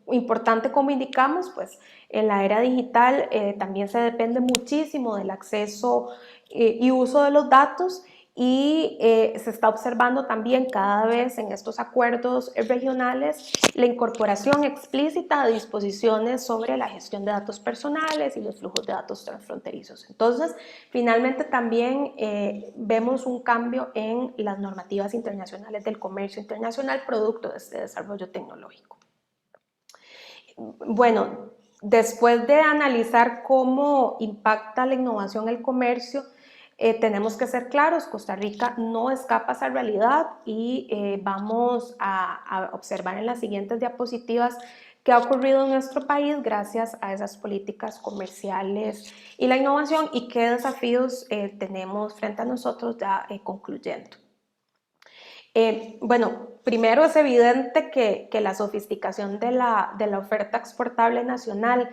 Importante, como indicamos, pues en la era digital también se depende muchísimo del acceso y uso de los datos, y se está observando también cada vez en estos acuerdos regionales la incorporación explícita de disposiciones sobre la gestión de datos personales y los flujos de datos transfronterizos. Entonces, finalmente también vemos un cambio en las normativas internacionales del comercio internacional producto de este desarrollo tecnológico. Bueno, después de analizar cómo impacta la innovación el comercio, tenemos que ser claros, Costa Rica no escapa a esa realidad, y vamos a observar en las siguientes diapositivas qué ha ocurrido en nuestro país gracias a esas políticas comerciales y la innovación, y qué desafíos tenemos frente a nosotros ya concluyendo. Bueno, primero es evidente que la sofisticación de la oferta exportable nacional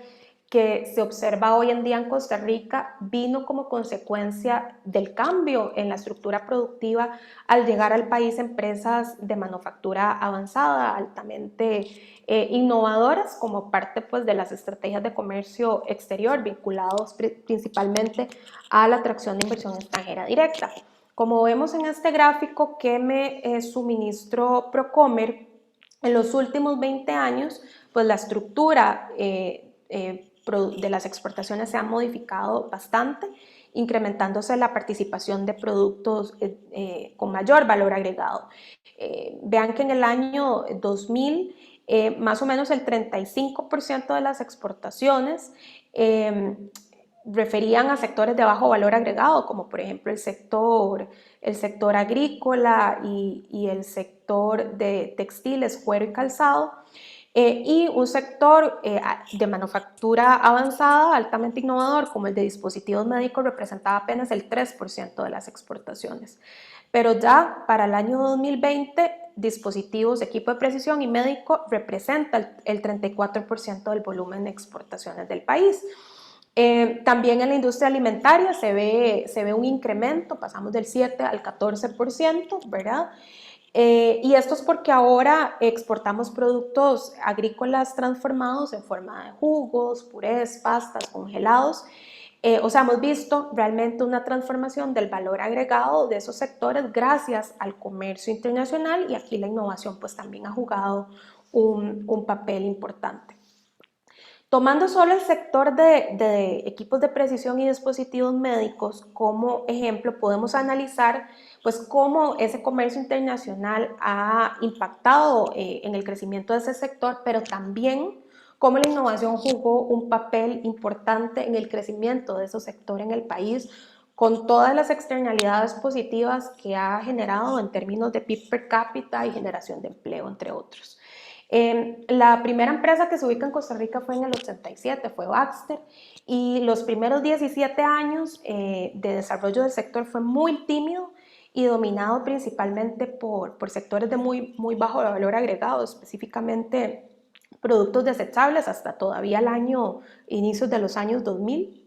que se observa hoy en día en Costa Rica vino como consecuencia del cambio en la estructura productiva al llegar al país empresas de manufactura avanzada, altamente innovadoras, como parte pues, de las estrategias de comercio exterior vinculados principalmente a la atracción de inversión extranjera directa. Como vemos en este gráfico que me suministró Procomer, en los últimos 20 años, pues la estructura de las exportaciones se ha modificado bastante, incrementándose la participación de productos con mayor valor agregado. Vean que en el año 2000, más o menos el 35% de las exportaciones referían a sectores de bajo valor agregado, como por ejemplo el sector agrícola y el sector de textiles, cuero y calzado, y un sector de manufactura avanzada, altamente innovador, como el de dispositivos médicos, representaba apenas el 3% de las exportaciones. Pero ya para el año 2020, dispositivos, equipo de precisión y médico representa el 34% del volumen de exportaciones del país. También en la industria alimentaria se ve un incremento, pasamos del 7 al 14%, ¿verdad? Y esto es porque ahora exportamos productos agrícolas transformados en forma de jugos, purés, pastas, congelados. O sea, hemos visto realmente una transformación del valor agregado de esos sectores gracias al comercio internacional, y aquí la innovación pues también ha jugado un papel importante. Tomando solo el sector de equipos de precisión y dispositivos médicos como ejemplo, podemos analizar pues cómo ese comercio internacional ha impactado en el crecimiento de ese sector, pero también cómo la innovación jugó un papel importante en el crecimiento de ese sector en el país, con todas las externalidades positivas que ha generado en términos de PIB per cápita y generación de empleo, entre otros. La primera empresa que se ubica en Costa Rica fue en el 87, fue Baxter, y los primeros 17 años de desarrollo del sector fue muy tímido y dominado principalmente por sectores de muy bajo valor agregado, específicamente productos desechables, hasta todavía inicios de los años 2000.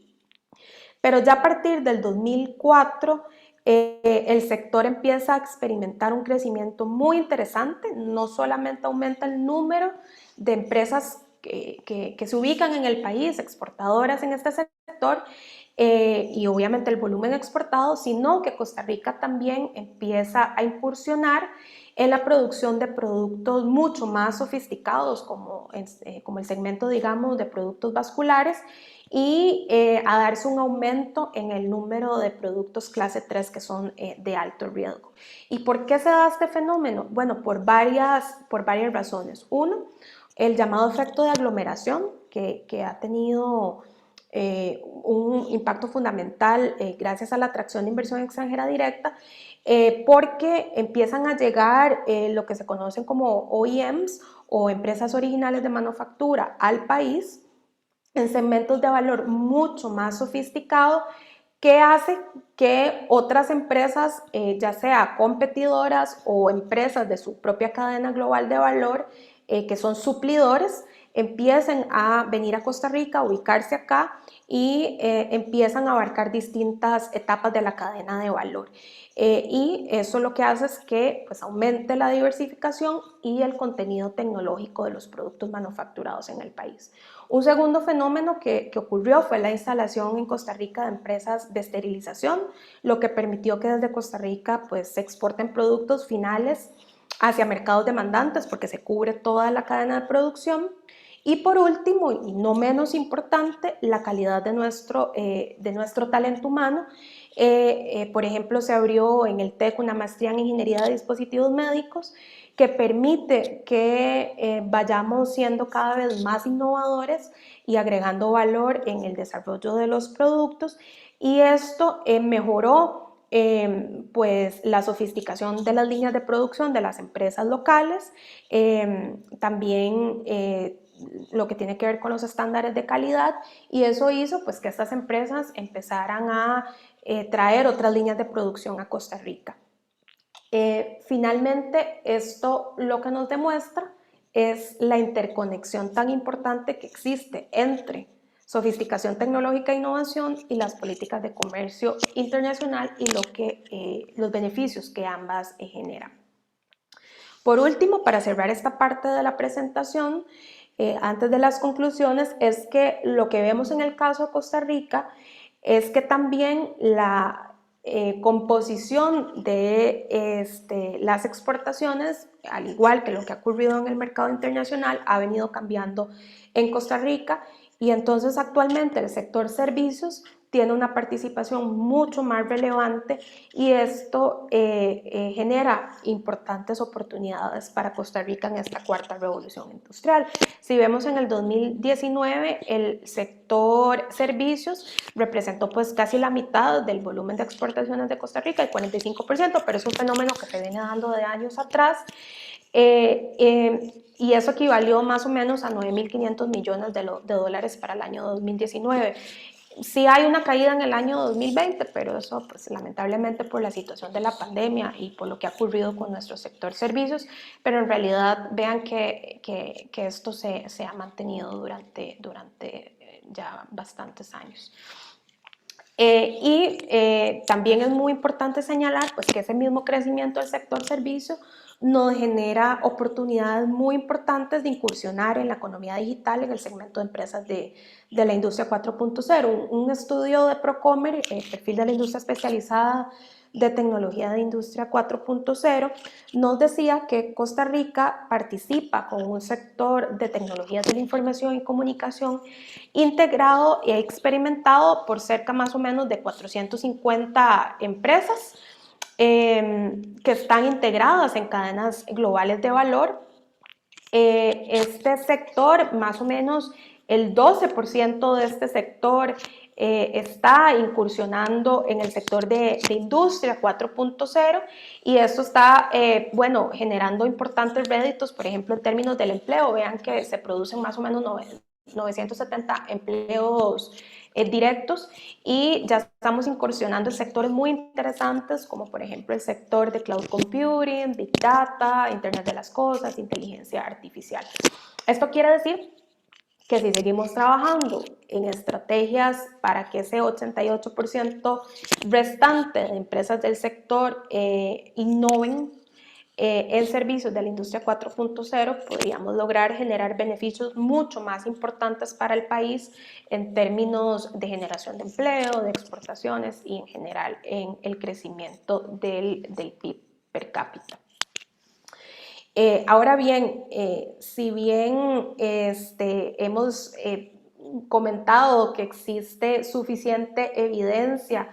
Pero ya a partir del 2004, el sector empieza a experimentar un crecimiento muy interesante. No solamente aumenta el número de empresas que se ubican en el país, exportadoras en este sector, y obviamente el volumen exportado, sino que Costa Rica también empieza a incursionar en la producción de productos mucho más sofisticados como el segmento, digamos, de productos vasculares y a darse un aumento en el número de productos clase 3 que son de alto riesgo. ¿Y por qué se da este fenómeno? Bueno, por varias razones. Uno, el llamado efecto de aglomeración que ha tenido un impacto fundamental gracias a la atracción de inversión extranjera directa, porque empiezan a llegar lo que se conocen como OEMs o empresas originales de manufactura al país en segmentos de valor mucho más sofisticados que hace que otras empresas, ya sea competidoras o empresas de su propia cadena global de valor, que son suplidores, empiecen a venir a Costa Rica, a ubicarse acá y empiezan a abarcar distintas etapas de la cadena de valor. Y eso lo que hace es que pues, aumente la diversificación y el contenido tecnológico de los productos manufacturados en el país. Un segundo fenómeno que ocurrió fue la instalación en Costa Rica de empresas de esterilización, lo que permitió que desde Costa Rica pues, se exporten productos finales hacia mercados demandantes porque se cubre toda la cadena de producción. Y por último, y no menos importante, la calidad de nuestro talento humano. Por ejemplo, se abrió en el TEC una maestría en Ingeniería de Dispositivos Médicos que permite que vayamos siendo cada vez más innovadores y agregando valor en el desarrollo de los productos, y esto mejoró pues la sofisticación de las líneas de producción de las empresas locales, también lo que tiene que ver con los estándares de calidad, y eso hizo pues que estas empresas empezaran a traer otras líneas de producción a Costa Rica. Finalmente, esto lo que nos demuestra es la interconexión tan importante que existe entre sofisticación tecnológica e innovación y las políticas de comercio internacional y los beneficios que ambas generan. Por último, para cerrar esta parte de la presentación, antes de las conclusiones, es que lo que vemos en el caso de Costa Rica es que también la composición de las exportaciones, al igual que lo que ha ocurrido en el mercado internacional, ha venido cambiando en Costa Rica, y entonces actualmente el sector servicios tiene una participación mucho más relevante, y esto genera importantes oportunidades para Costa Rica en esta cuarta revolución industrial. Si vemos en el 2019, el sector servicios representó pues casi la mitad del volumen de exportaciones de Costa Rica, el 45%, pero es un fenómeno que se viene dando de años atrás. Y eso equivalió más o menos a 9.500 millones de dólares para el año 2019. Sí hay una caída en el año 2020, pero eso pues lamentablemente por la situación de la pandemia y por lo que ha ocurrido con nuestro sector servicios, pero en realidad vean que esto se ha mantenido durante ya bastantes años. También es muy importante señalar pues, que ese mismo crecimiento del sector servicio nos genera oportunidades muy importantes de incursionar en la economía digital en el segmento de empresas de la industria 4.0. Un estudio de Procomer, el perfil de la industria especializada de tecnología de industria 4.0, nos decía que Costa Rica participa con un sector de tecnologías de la información y comunicación integrado y experimentado por cerca más o menos de 450 empresas que están integradas en cadenas globales de valor. Este sector, más o menos el 12% de este sector está incursionando en el sector de industria 4.0, y esto está, bueno, generando importantes réditos, por ejemplo, en términos del empleo. Vean que se producen más o menos 970 empleos directos, y ya estamos incursionando en sectores muy interesantes como por ejemplo el sector de cloud computing, big data, internet de las cosas, inteligencia artificial. Esto quiere decir que si seguimos trabajando en estrategias para que ese 88% restante de empresas del sector innoven en servicios de la industria 4.0, podríamos lograr generar beneficios mucho más importantes para el país en términos de generación de empleo, de exportaciones y en general en el crecimiento del PIB per cápita. Ahora bien, si bien hemos comentado que existe suficiente evidencia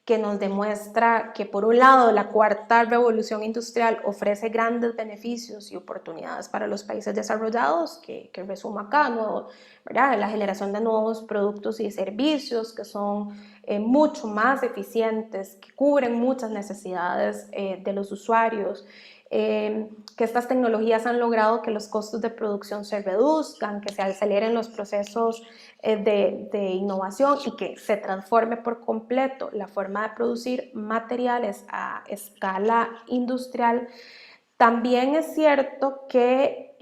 que nos demuestra que por un lado la cuarta revolución industrial ofrece grandes beneficios y oportunidades para los países desarrollados, que resumo acá, ¿no? ¿Verdad? La generación de nuevos productos y servicios que son mucho más eficientes, que cubren muchas necesidades de los usuarios, que estas tecnologías han logrado que los costos de producción se reduzcan, que se aceleren los procesos de innovación y que se transforme por completo la forma de producir materiales a escala industrial. También es cierto que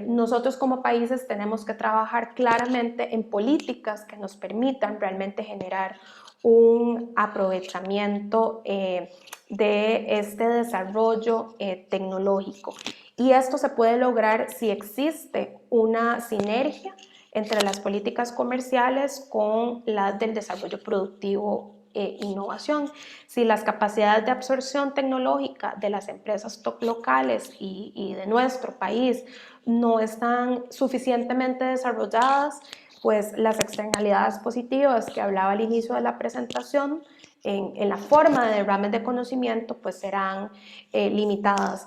nosotros como países tenemos que trabajar claramente en políticas que nos permitan realmente generar un aprovechamiento de este desarrollo tecnológico. Y esto se puede lograr si existe una sinergia entre las políticas comerciales con las del desarrollo productivo e innovación. Si las capacidades de absorción tecnológica de las empresas locales y de nuestro país no están suficientemente desarrolladas, pues las externalidades positivas que hablaba al inicio de la presentación en la forma de derrames de conocimiento pues serán limitadas.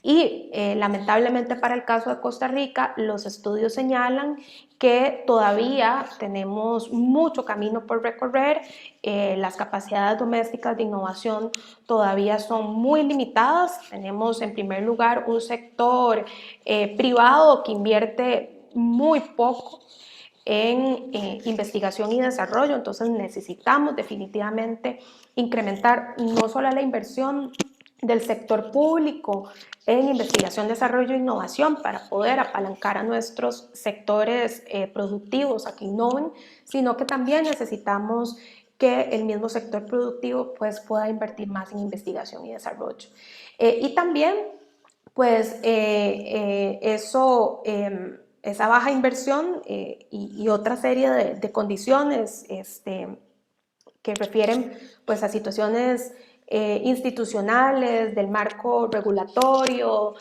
Y lamentablemente para el caso de Costa Rica, los estudios señalan que todavía tenemos mucho camino por recorrer, las capacidades domésticas de innovación todavía son muy limitadas. Tenemos en primer lugar un sector privado que invierte muy poco en investigación y desarrollo, entonces necesitamos definitivamente incrementar no solo la inversión del sector público en investigación, desarrollo e innovación para poder apalancar a nuestros sectores productivos a que innoven, sino que también necesitamos que el mismo sector productivo pues, pueda invertir más en investigación y desarrollo. Y también, pues, esa baja inversión y otra serie de condiciones que refieren pues, a situaciones institucionales, del marco regulatorio,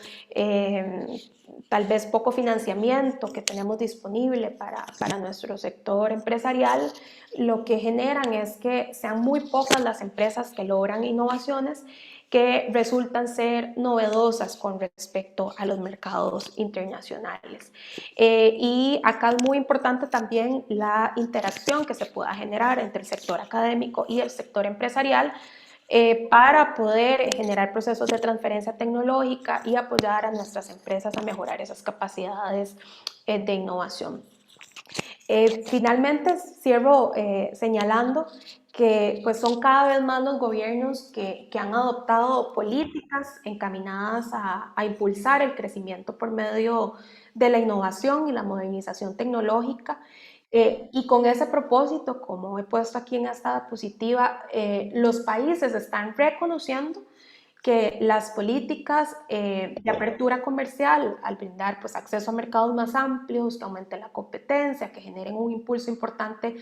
tal vez poco financiamiento que tenemos disponible para nuestro sector empresarial, lo que generan es que sean muy pocas las empresas que logran innovaciones que resultan ser novedosas con respecto a los mercados internacionales. Y acá es muy importante también la interacción que se pueda generar entre el sector académico y el sector empresarial para poder generar procesos de transferencia tecnológica y apoyar a nuestras empresas a mejorar esas capacidades de innovación. Finalmente, cierro señalando que pues, son cada vez más los gobiernos que han adoptado políticas encaminadas a impulsar el crecimiento por medio de la innovación y la modernización tecnológica. Y con ese propósito, como he puesto aquí en esta diapositiva, los países están reconociendo que las políticas de apertura comercial, al brindar pues, acceso a mercados más amplios, que aumenten la competencia, que generen un impulso importante,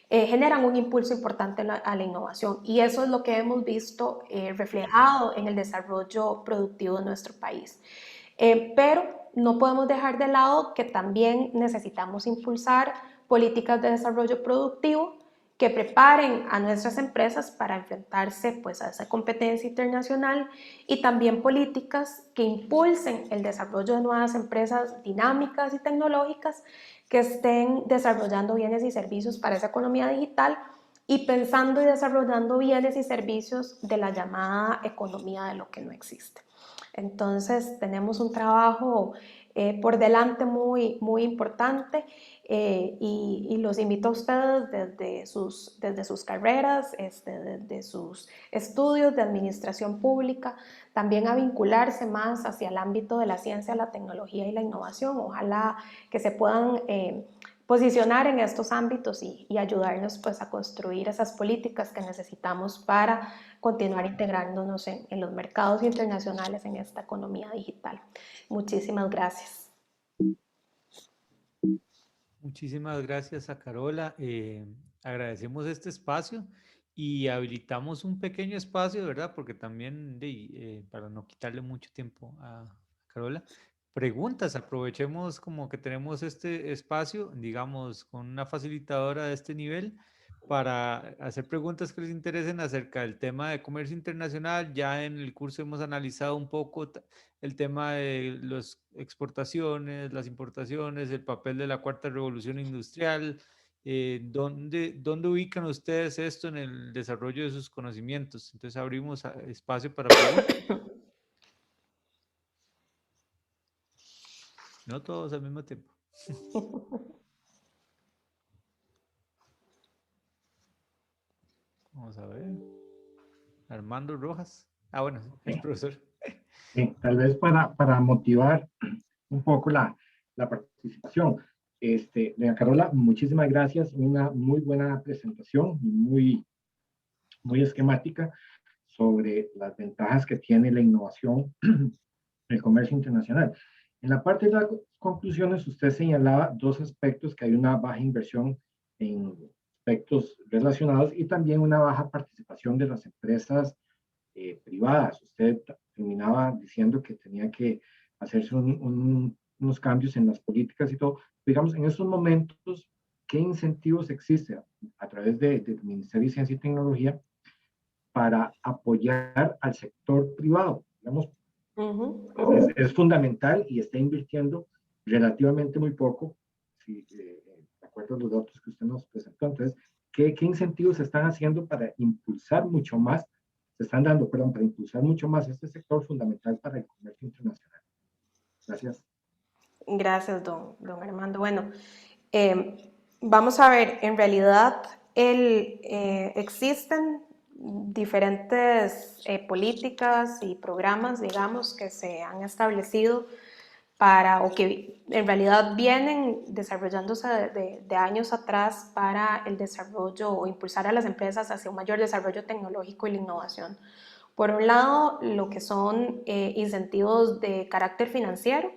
generan un impulso importante a la innovación. Y eso es lo que hemos visto reflejado en el desarrollo productivo de nuestro país. Pero no podemos dejar de lado que también necesitamos impulsar políticas de desarrollo productivo que preparen a nuestras empresas para enfrentarse pues, a esa competencia internacional y también políticas que impulsen el desarrollo de nuevas empresas dinámicas y tecnológicas que estén desarrollando bienes y servicios para esa economía digital y pensando y desarrollando bienes y servicios de la llamada economía de lo que no existe. Entonces tenemos un trabajo por delante muy importante y los invito a ustedes desde sus carreras, desde sus estudios de administración pública, también a vincularse más hacia el ámbito de la ciencia, la tecnología y la innovación. Ojalá que se puedan posicionar en estos ámbitos y ayudarnos pues, a construir esas políticas que necesitamos para continuar integrándonos en los mercados internacionales en esta economía digital. Muchísimas gracias. Muchísimas gracias a Carola. Agradecemos este espacio y habilitamos un pequeño espacio, ¿verdad? Porque también, para no quitarle mucho tiempo a Carola. Preguntas, aprovechemos como que tenemos este espacio, digamos, con una facilitadora de este nivel para hacer preguntas que les interesen acerca del tema de comercio internacional. Ya en el curso hemos analizado un poco el tema de las exportaciones, las importaciones, el papel de la cuarta revolución industrial. ¿Dónde ubican ustedes esto en el desarrollo de sus conocimientos? Entonces abrimos espacio para preguntas. No todos al mismo tiempo. Vamos a ver. Armando Rojas. Ah, bueno, el Sí, profesor. sí, tal vez para motivar un poco la participación. Doña Carola, muchísimas gracias. Una muy buena presentación, muy esquemática sobre las ventajas que tiene la innovación en el comercio internacional. En la parte de las conclusiones, usted señalaba dos aspectos, que hay una baja inversión en aspectos relacionados y también una baja participación de las empresas privadas. Usted terminaba diciendo que tenía que hacerse unos cambios en las políticas y todo. Digamos, en estos momentos, ¿qué incentivos existen a través del Ministerio de Ciencia y Tecnología para apoyar al sector privado? Digamos, es fundamental y está invirtiendo relativamente muy poco, si, de acuerdo a los datos que usted nos presentó. Entonces, ¿qué incentivos se están haciendo para impulsar mucho más, se están dando, perdón, para impulsar mucho más este sector fundamental para el comercio internacional? Gracias. Gracias, don Armando. Bueno, vamos a ver, en realidad existen diferentes políticas y programas, digamos, que se han establecido o que en realidad vienen desarrollándose de años atrás para el desarrollo o impulsar a las empresas hacia un mayor desarrollo tecnológico y la innovación. Por un lado, lo que son incentivos de carácter financiero.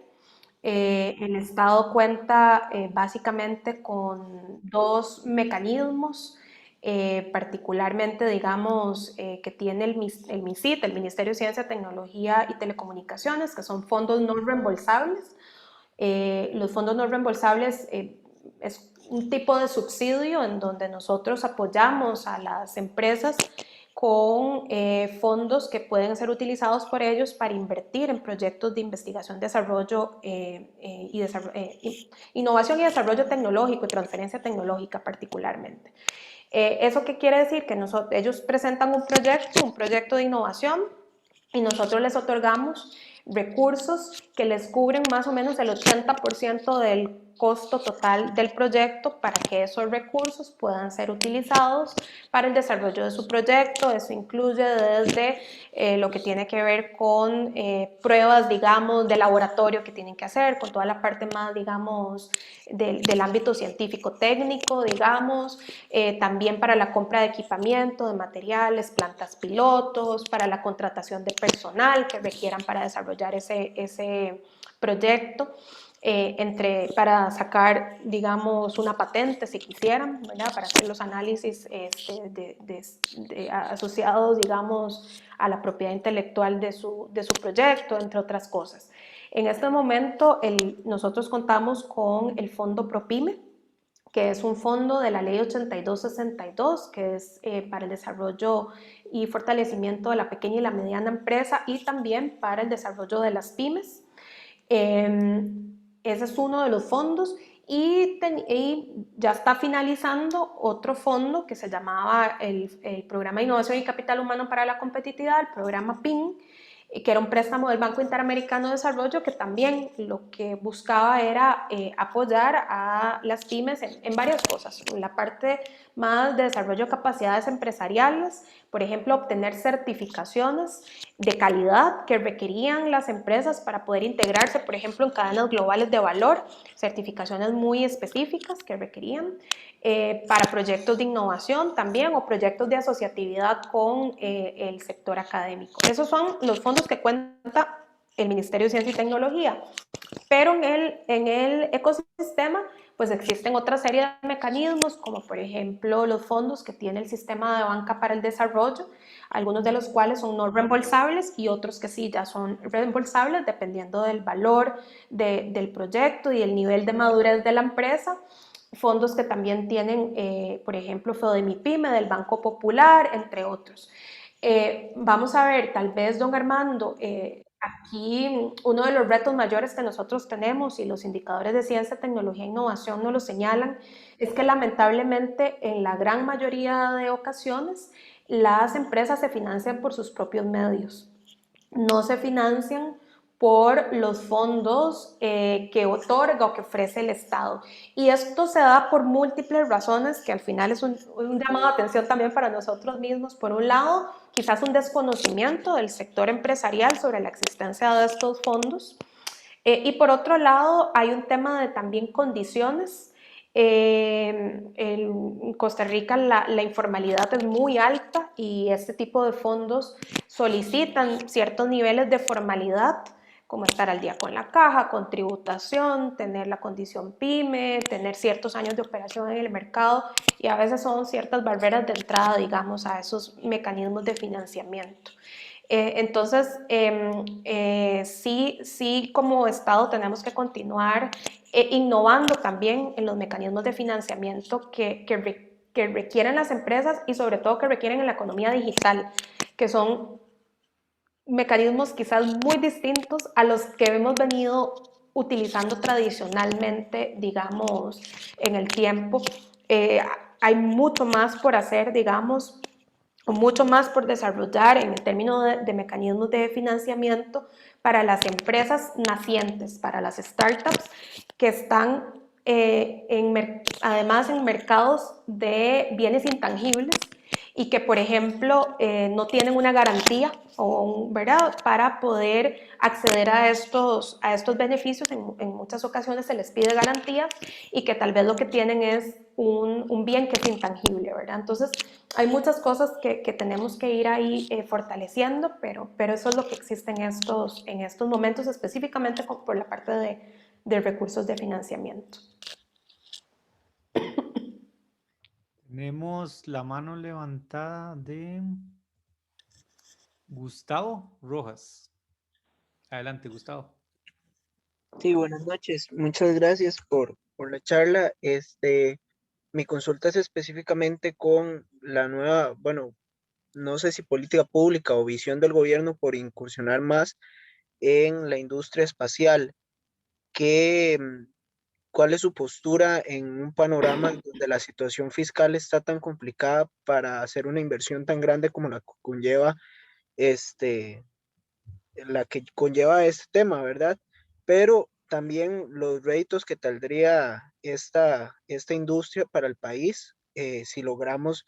El Estado cuenta básicamente con dos mecanismos, particularmente, digamos, que tiene el MISIT, el Ministerio de Ciencia, Tecnología y Telecomunicaciones, que son fondos no reembolsables. Los fondos no reembolsables es un tipo de subsidio en donde nosotros apoyamos a las empresas con fondos que pueden ser utilizados por ellos para invertir en proyectos de investigación, desarrollo innovación y desarrollo tecnológico y transferencia tecnológica particularmente. ¿Eso qué quiere decir? Que ellos presentan un proyecto de innovación y nosotros les otorgamos recursos que les cubren más o menos el 80% del costo total del proyecto para que esos recursos puedan ser utilizados para el desarrollo de su proyecto. Eso incluye desde lo que tiene que ver con pruebas, digamos, de laboratorio que tienen que hacer, con toda la parte más, digamos, del ámbito científico-técnico, digamos, también para la compra de equipamiento, de materiales, plantas pilotos, para la contratación de personal que requieran para desarrollar ese proyecto. Para sacar, digamos, una patente si quisieran, ¿verdad? Para hacer los análisis asociados, digamos, a la propiedad intelectual de su proyecto, entre otras cosas. En este momento nosotros contamos con el Fondo ProPyme, que es un fondo de la Ley 8262, que es para el desarrollo y fortalecimiento de la pequeña y la mediana empresa y también para el desarrollo de las pymes. Ese es uno de los fondos y ya está finalizando otro fondo que se llamaba el Programa de Innovación y Capital Humano para la Competitividad, el programa PIN, que era un préstamo del Banco Interamericano de Desarrollo que también lo que buscaba era apoyar a las pymes en varias cosas. En la parte más de desarrollo de capacidades empresariales, por ejemplo, obtener certificaciones de calidad que requerían las empresas para poder integrarse, por ejemplo, en cadenas globales de valor, certificaciones muy específicas que requerían. Para proyectos de innovación también o proyectos de asociatividad con el sector académico. Esos son los fondos que cuenta el Ministerio de Ciencia y Tecnología. Pero en el ecosistema pues existen otra serie de mecanismos, como por ejemplo los fondos que tiene el Sistema de Banca para el Desarrollo, algunos de los cuales son no reembolsables y otros que sí ya son reembolsables dependiendo del valor del proyecto y el nivel de madurez de la empresa. Fondos que también tienen, por ejemplo, FEDEMIPYME del Banco Popular, entre otros. Vamos a ver, tal vez, don Armando, aquí uno de los retos mayores que nosotros tenemos, y los indicadores de ciencia, tecnología e innovación nos lo señalan, es que lamentablemente en la gran mayoría de ocasiones las empresas se financian por sus propios medios, no se financian por los fondos que otorga o que ofrece el Estado. Y esto se da por múltiples razones que al final es un llamado de atención también para nosotros mismos. Por un lado, quizás un desconocimiento del sector empresarial sobre la existencia de estos fondos. Y por otro lado, hay un tema de también condiciones. En Costa Rica la informalidad es muy alta y este tipo de fondos solicitan ciertos niveles de formalidad, como estar al día con la caja, con tributación, tener la condición PYME, tener ciertos años de operación en el mercado, y a veces son ciertas barreras de entrada, digamos, a esos mecanismos de financiamiento. Entonces, sí, como Estado tenemos que continuar innovando también en los mecanismos de financiamiento que requieren las empresas y sobre todo que requieren en la economía digital, que son mecanismos quizás muy distintos a los que hemos venido utilizando tradicionalmente, digamos, en el tiempo. Hay mucho más por hacer, digamos, mucho más por desarrollar en el término de mecanismos de financiamiento para las empresas nacientes, para las startups que están además en mercados de bienes intangibles y que, por ejemplo, no tienen una garantía ¿verdad? Para poder acceder a estos beneficios. En muchas ocasiones se les pide garantía y que tal vez lo que tienen es un bien que es intangible, ¿verdad? Entonces, hay muchas cosas que tenemos que ir ahí fortaleciendo, pero eso es lo que existe en estos momentos, específicamente por la parte de recursos de financiamiento. Tenemos la mano levantada de Gustavo Rojas. Adelante, Gustavo. Sí, buenas noches. Muchas gracias por la charla. Mi consulta es específicamente con la nueva, bueno, no sé si política pública o visión del gobierno por incursionar más en la industria espacial. ¿Qué, cuál es su postura en un panorama donde la situación fiscal está tan complicada para hacer una inversión tan grande como la que conlleva este tema, ¿verdad? Pero también los réditos que tendría esta industria para el país, si logramos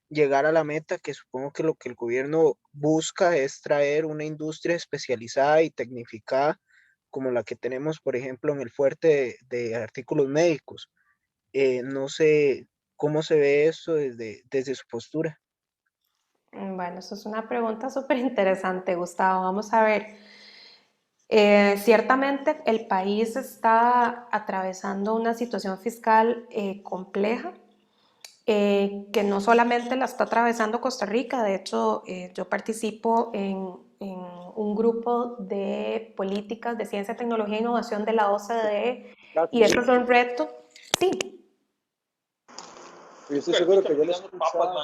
llegar a la meta, que supongo que lo que el gobierno busca es traer una industria especializada y tecnificada como la que tenemos, por ejemplo, en el fuerte de artículos médicos. No sé cómo se ve eso desde su postura. Bueno, eso es una pregunta súper interesante, Gustavo. Vamos a ver. Ciertamente el país está atravesando una situación fiscal compleja, que no solamente la está atravesando Costa Rica. De hecho, yo participo en un grupo de políticas de ciencia, tecnología e innovación de la OCDE, y eso es un reto. Sí. Yo estoy seguro que yo lo escuchaba.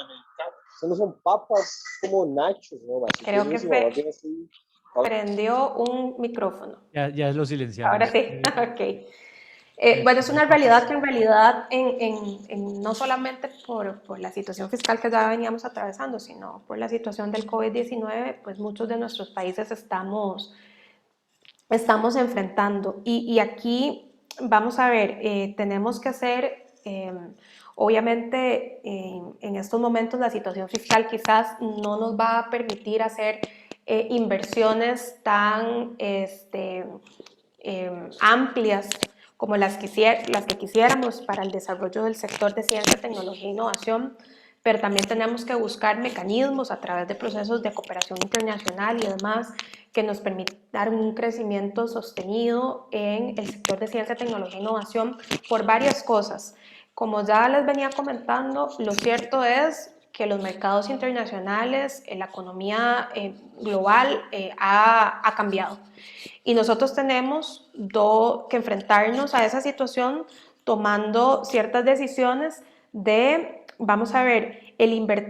Eso no son papas, como nachos, ¿no? Creo que prendió un micrófono. Ya lo silenciamos. Ahora sí, ok. Bueno, es una realidad que en realidad no solamente por la situación fiscal que ya veníamos atravesando, sino por la situación del COVID-19, pues muchos de nuestros países estamos enfrentando. Y aquí, vamos a ver, tenemos que hacer, obviamente, en estos momentos la situación fiscal quizás no nos va a permitir hacer inversiones tan amplias como las que quisiéramos para el desarrollo del sector de ciencia, tecnología e innovación, pero también tenemos que buscar mecanismos a través de procesos de cooperación internacional y demás que nos dar un crecimiento sostenido en el sector de ciencia, tecnología e innovación por varias cosas. Como ya les venía comentando, lo cierto es que los mercados internacionales, la economía global ha cambiado. Y nosotros tenemos que enfrentarnos a esa situación tomando ciertas decisiones de, vamos a ver,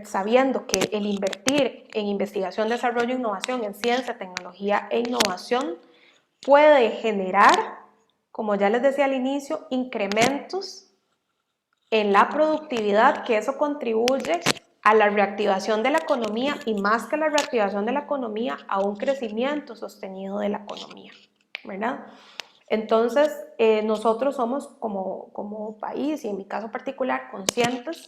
sabiendo que el invertir en investigación, desarrollo e innovación, en ciencia, tecnología e innovación, puede generar, como ya les decía al inicio, incrementos en la productividad, que eso contribuye a la reactivación de la economía y más que la reactivación de la economía, a un crecimiento sostenido de la economía, ¿verdad? Entonces, nosotros somos como país y en mi caso particular conscientes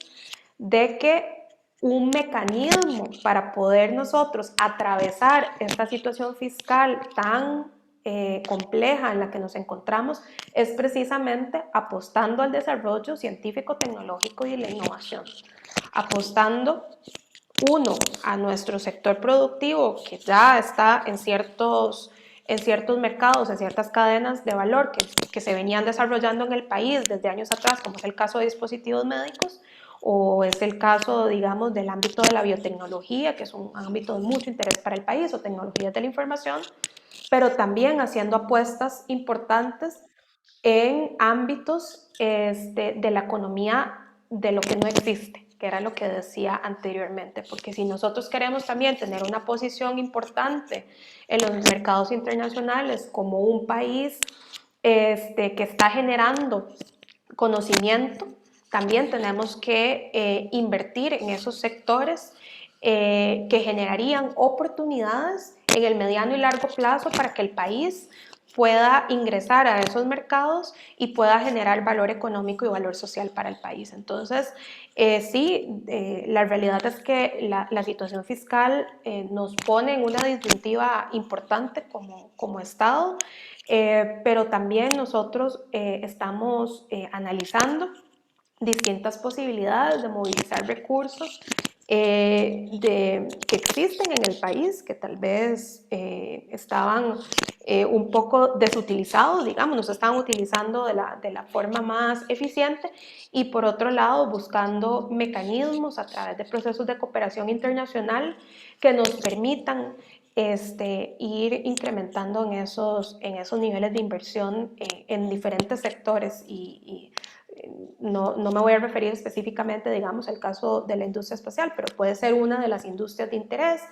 de que un mecanismo para poder nosotros atravesar esta situación fiscal tan compleja en la que nos encontramos es precisamente apostando al desarrollo científico, tecnológico y la innovación, apostando uno a nuestro sector productivo que ya está en ciertos mercados, en ciertas cadenas de valor que se venían desarrollando en el país desde años atrás, como es el caso de dispositivos médicos, o es el caso, digamos, del ámbito de la biotecnología, que es un ámbito de mucho interés para el país, o tecnologías de la información, pero también haciendo apuestas importantes en ámbitos de la economía de lo que no existe, que era lo que decía anteriormente, porque si nosotros queremos también tener una posición importante en los mercados internacionales como un país que está generando conocimiento, también tenemos que invertir en esos sectores que generarían oportunidades en el mediano y largo plazo para que el país pueda ingresar a esos mercados y pueda generar valor económico y valor social para el país. Entonces, sí, la realidad es que la situación fiscal nos pone en una disyuntiva importante como Estado, pero también nosotros estamos analizando distintas posibilidades de movilizar recursos que existen en el país, que tal vez estaban un poco desutilizados, digamos, no se estaban utilizando de la forma más eficiente, y por otro lado buscando mecanismos a través de procesos de cooperación internacional que nos permitan ir incrementando en esos niveles de inversión en diferentes sectores y no me voy a referir específicamente, digamos, al caso de la industria espacial, pero puede ser una de las industrias de interés,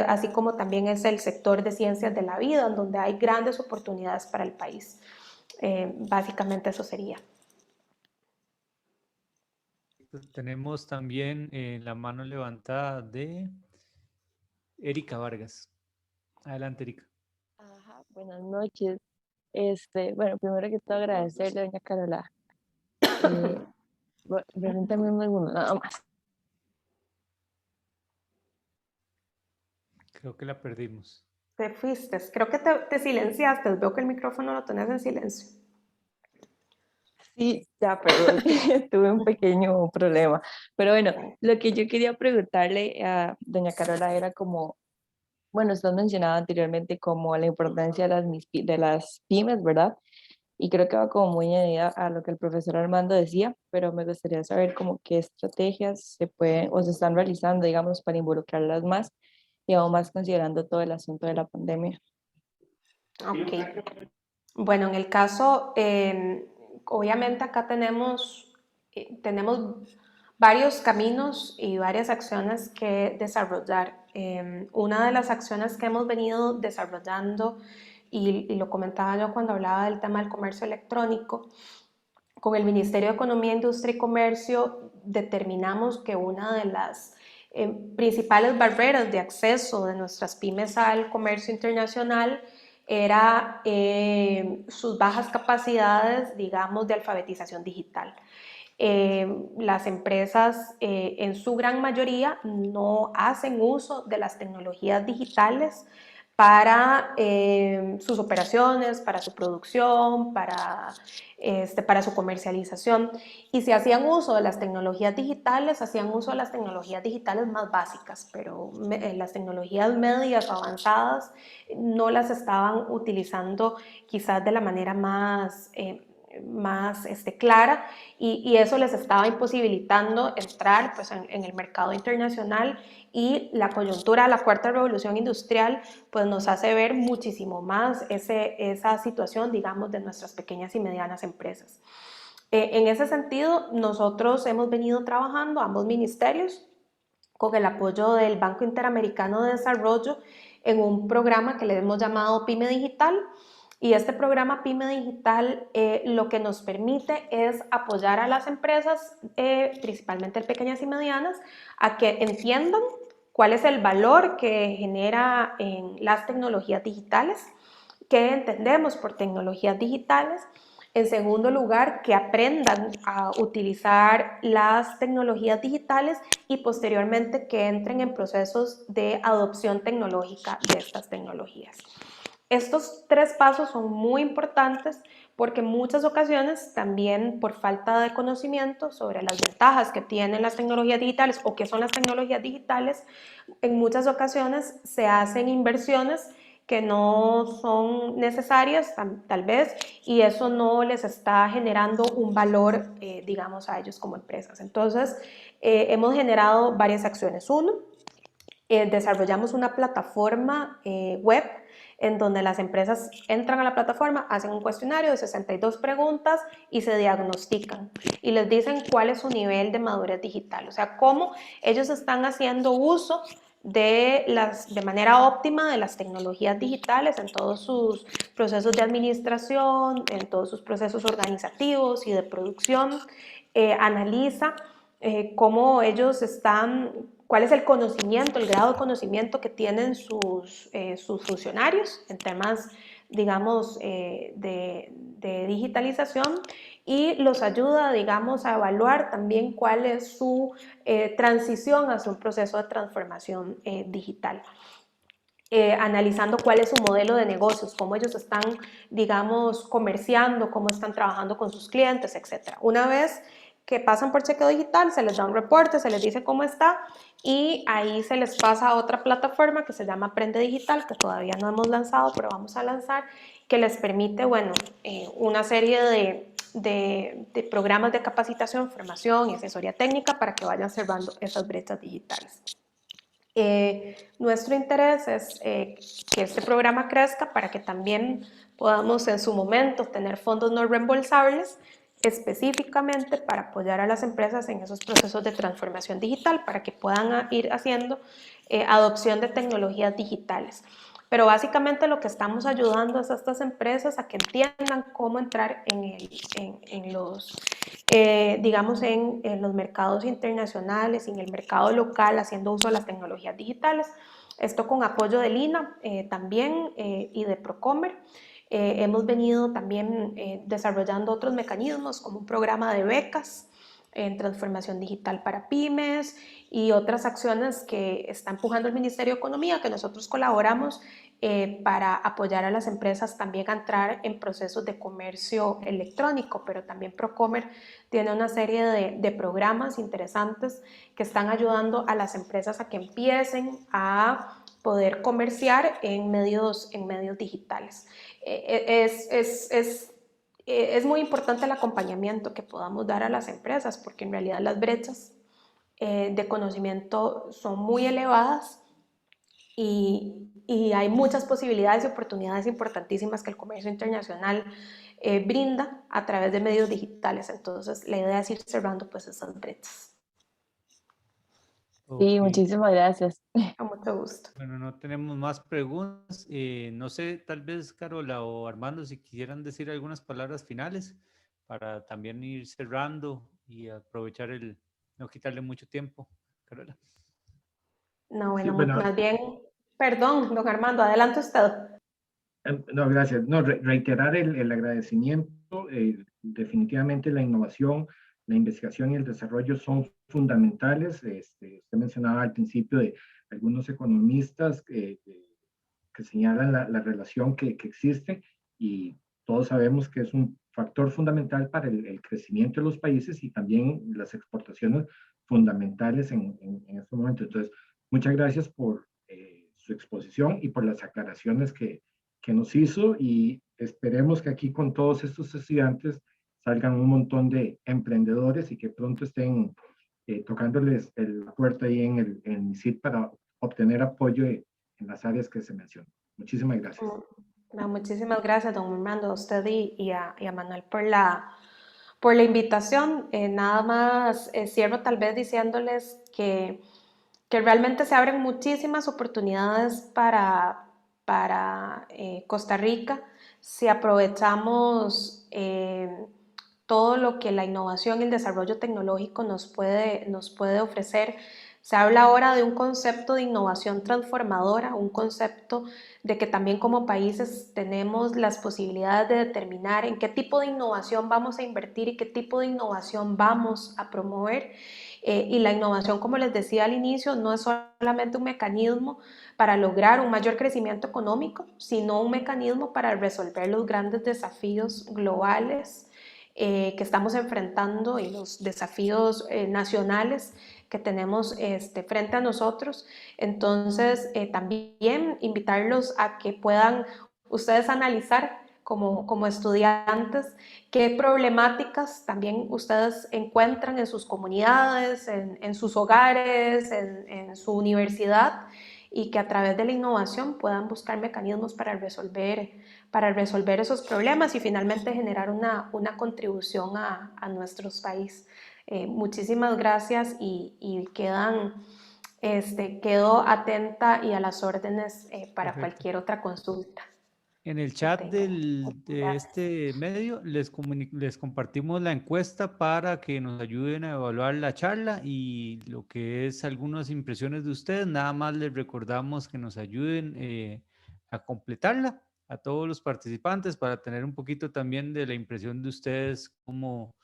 así como también es el sector de ciencias de la vida, donde hay grandes oportunidades para el país. Básicamente eso sería. Tenemos también la mano levantada de Erika Vargas. Adelante, Erika. Ajá, buenas noches. Bueno, primero que todo agradecerle, doña Carola. Pregúntame alguno, nada más. Creo que la perdimos. Te fuiste, creo que te silenciaste, veo que el micrófono lo tenés en silencio. Sí, ya, perdón, tuve un pequeño problema. Pero bueno, lo que yo quería preguntarle a doña Carola era como, bueno, usted mencionaba anteriormente como la importancia de las pymes, ¿verdad? Y creo que va como muy unida a lo que el profesor Armando decía, pero me gustaría saber como qué estrategias se pueden o se están realizando, digamos, para involucrarlas más y aún más considerando todo el asunto de la pandemia. Ok. Bueno, en el caso, obviamente acá tenemos varios caminos y varias acciones que desarrollar. Una de las acciones que hemos venido desarrollando, y lo comentaba yo cuando hablaba del tema del comercio electrónico, con el Ministerio de Economía, Industria y Comercio determinamos que una de las principales barreras de acceso de nuestras pymes al comercio internacional era sus bajas capacidades, digamos, de alfabetización digital. Las empresas en su gran mayoría no hacen uso de las tecnologías digitales para sus operaciones, para su producción, para su comercialización. Y si hacían uso de las tecnologías digitales, hacían uso de las tecnologías digitales más básicas, pero las tecnologías medias o avanzadas no las estaban utilizando quizás de la manera más clara, y eso les estaba imposibilitando entrar pues, en el mercado internacional, y la coyuntura de la cuarta revolución industrial pues, nos hace ver muchísimo más esa situación, digamos, de nuestras pequeñas y medianas empresas. En ese sentido, nosotros hemos venido trabajando, ambos ministerios, con el apoyo del Banco Interamericano de Desarrollo, en un programa que le hemos llamado PYME Digital. Y este programa PYME Digital lo que nos permite es apoyar a las empresas, principalmente pequeñas y medianas, a que entiendan cuál es el valor que genera en las tecnologías digitales, qué entendemos por tecnologías digitales. En segundo lugar, que aprendan a utilizar las tecnologías digitales y posteriormente que entren en procesos de adopción tecnológica de estas tecnologías. Estos tres pasos son muy importantes porque en muchas ocasiones también por falta de conocimiento sobre las ventajas que tienen las tecnologías digitales o qué son las tecnologías digitales, en muchas ocasiones se hacen inversiones que no son necesarias tal vez, y eso no les está generando un valor, digamos, a ellos como empresas. Entonces, hemos generado varias acciones. Uno, desarrollamos una plataforma web en donde las empresas entran a la plataforma, hacen un cuestionario de 62 preguntas y se diagnostican y les dicen cuál es su nivel de madurez digital, o sea, cómo ellos están haciendo uso de manera óptima de las tecnologías digitales en todos sus procesos de administración, en todos sus procesos organizativos y de producción. Analiza cómo ellos están, cuál es el conocimiento, el grado de conocimiento que tienen sus funcionarios en temas, digamos, de digitalización, y los ayuda, digamos, a evaluar también cuál es su transición hacia un proceso de transformación digital. Analizando cuál es su modelo de negocios, cómo ellos están, digamos, comerciando, cómo están trabajando con sus clientes, etc. Una vez que pasan por chequeo digital, se les da un reporte, se les dice cómo está, y ahí se les pasa a otra plataforma que se llama Aprende Digital, que todavía no hemos lanzado, pero vamos a lanzar, que les permite, bueno, una serie de programas de capacitación, formación y asesoría técnica para que vayan cerrando esas brechas digitales. Nuestro interés es que este programa crezca para que también podamos en su momento tener fondos no reembolsables específicamente para apoyar a las empresas en esos procesos de transformación digital, para que puedan ir haciendo adopción de tecnologías digitales. Pero básicamente lo que estamos ayudando es a estas empresas a que entiendan cómo entrar en los mercados internacionales y en el mercado local haciendo uso de las tecnologías digitales. Esto con apoyo del INA también y de Procomer. Hemos venido también desarrollando otros mecanismos como un programa de becas en transformación digital para pymes y otras acciones que está empujando el Ministerio de Economía, que nosotros colaboramos para apoyar a las empresas también a entrar en procesos de comercio electrónico, pero también Procomer tiene una serie de programas interesantes que están ayudando a las empresas a que empiecen a poder comerciar en medios digitales. Es muy importante el acompañamiento que podamos dar a las empresas, porque en realidad las brechas de conocimiento son muy elevadas y hay muchas posibilidades y oportunidades importantísimas que el comercio internacional brinda a través de medios digitales. Entonces, la idea es ir cerrando pues esas brechas. Sí, Ok. muchísimas gracias. Con mucho gusto. Bueno, no tenemos más preguntas. No sé, tal vez Carola o Armando, si quisieran decir algunas palabras finales para también ir cerrando y aprovechar no quitarle mucho tiempo. Carola. No, Sí, bueno, bueno, más bien, perdón, don Armando, adelante usted. no, gracias. No, reiterar el agradecimiento. Definitivamente la innovación, la investigación y el desarrollo son fundamentales. Usted mencionaba al principio de algunos economistas que señalan la relación que existe, y todos sabemos que es un factor fundamental para el crecimiento de los países y también las exportaciones fundamentales en este momento. Entonces, muchas gracias por su exposición y por las aclaraciones que nos hizo, y esperemos que aquí con todos estos estudiantes salgan un montón de emprendedores y que pronto estén tocándoles la puerta ahí en el MISIT para obtener apoyo en las áreas que se mencionan. Muchísimas gracias. No, muchísimas gracias, don Armando, a usted y a Manuel por la invitación. Nada más cierro tal vez diciéndoles que realmente se abren muchísimas oportunidades para Costa Rica si aprovechamos todo lo que la innovación y el desarrollo tecnológico nos puede ofrecer. Se habla ahora de un concepto de innovación transformadora, un concepto de que también como países tenemos las posibilidades de determinar en qué tipo de innovación vamos a invertir y qué tipo de innovación vamos a promover. Y la innovación, como les decía al inicio, no es solamente un mecanismo para lograr un mayor crecimiento económico, sino un mecanismo para resolver los grandes desafíos globales que estamos enfrentando y los desafíos nacionales que tenemos frente a nosotros. Entonces, también invitarlos a que puedan ustedes analizar como estudiantes qué problemáticas también ustedes encuentran en sus comunidades, en sus hogares, en su universidad, y que a través de la innovación puedan buscar mecanismos para resolver esos problemas y finalmente generar una contribución a nuestros países. Muchísimas gracias y quedo atenta y a las órdenes para Perfecto. cualquier otra consulta. En el chat de este medio les compartimos la encuesta para que nos ayuden a evaluar la charla y lo que es algunas impresiones de ustedes. Nada más les recordamos que nos ayuden a completarla a todos los participantes para tener un poquito también de la impresión de ustedes como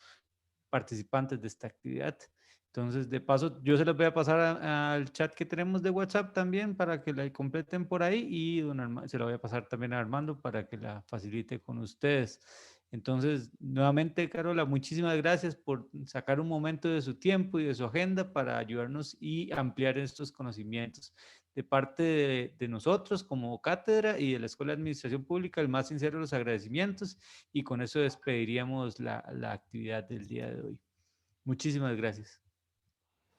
participantes de esta actividad. Entonces, de paso, yo se los voy a pasar al chat que tenemos de WhatsApp también para que la completen por ahí, y se la voy a pasar también a Armando para que la facilite con ustedes. Entonces, nuevamente, Carola, muchísimas gracias por sacar un momento de su tiempo y de su agenda para ayudarnos y ampliar estos conocimientos. De parte de nosotros como cátedra y de la Escuela de Administración Pública, el más sincero de los agradecimientos, y con eso despediríamos la actividad del día de hoy. Muchísimas gracias.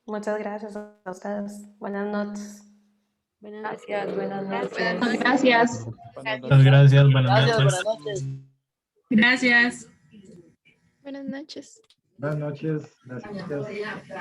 Muchas gracias a ustedes. Buenas noches. Gracias, buenas noches. Gracias. Muchas gracias, buenas noches. Buenas noches. Gracias. Buenas noches. Buenas noches. Gracias.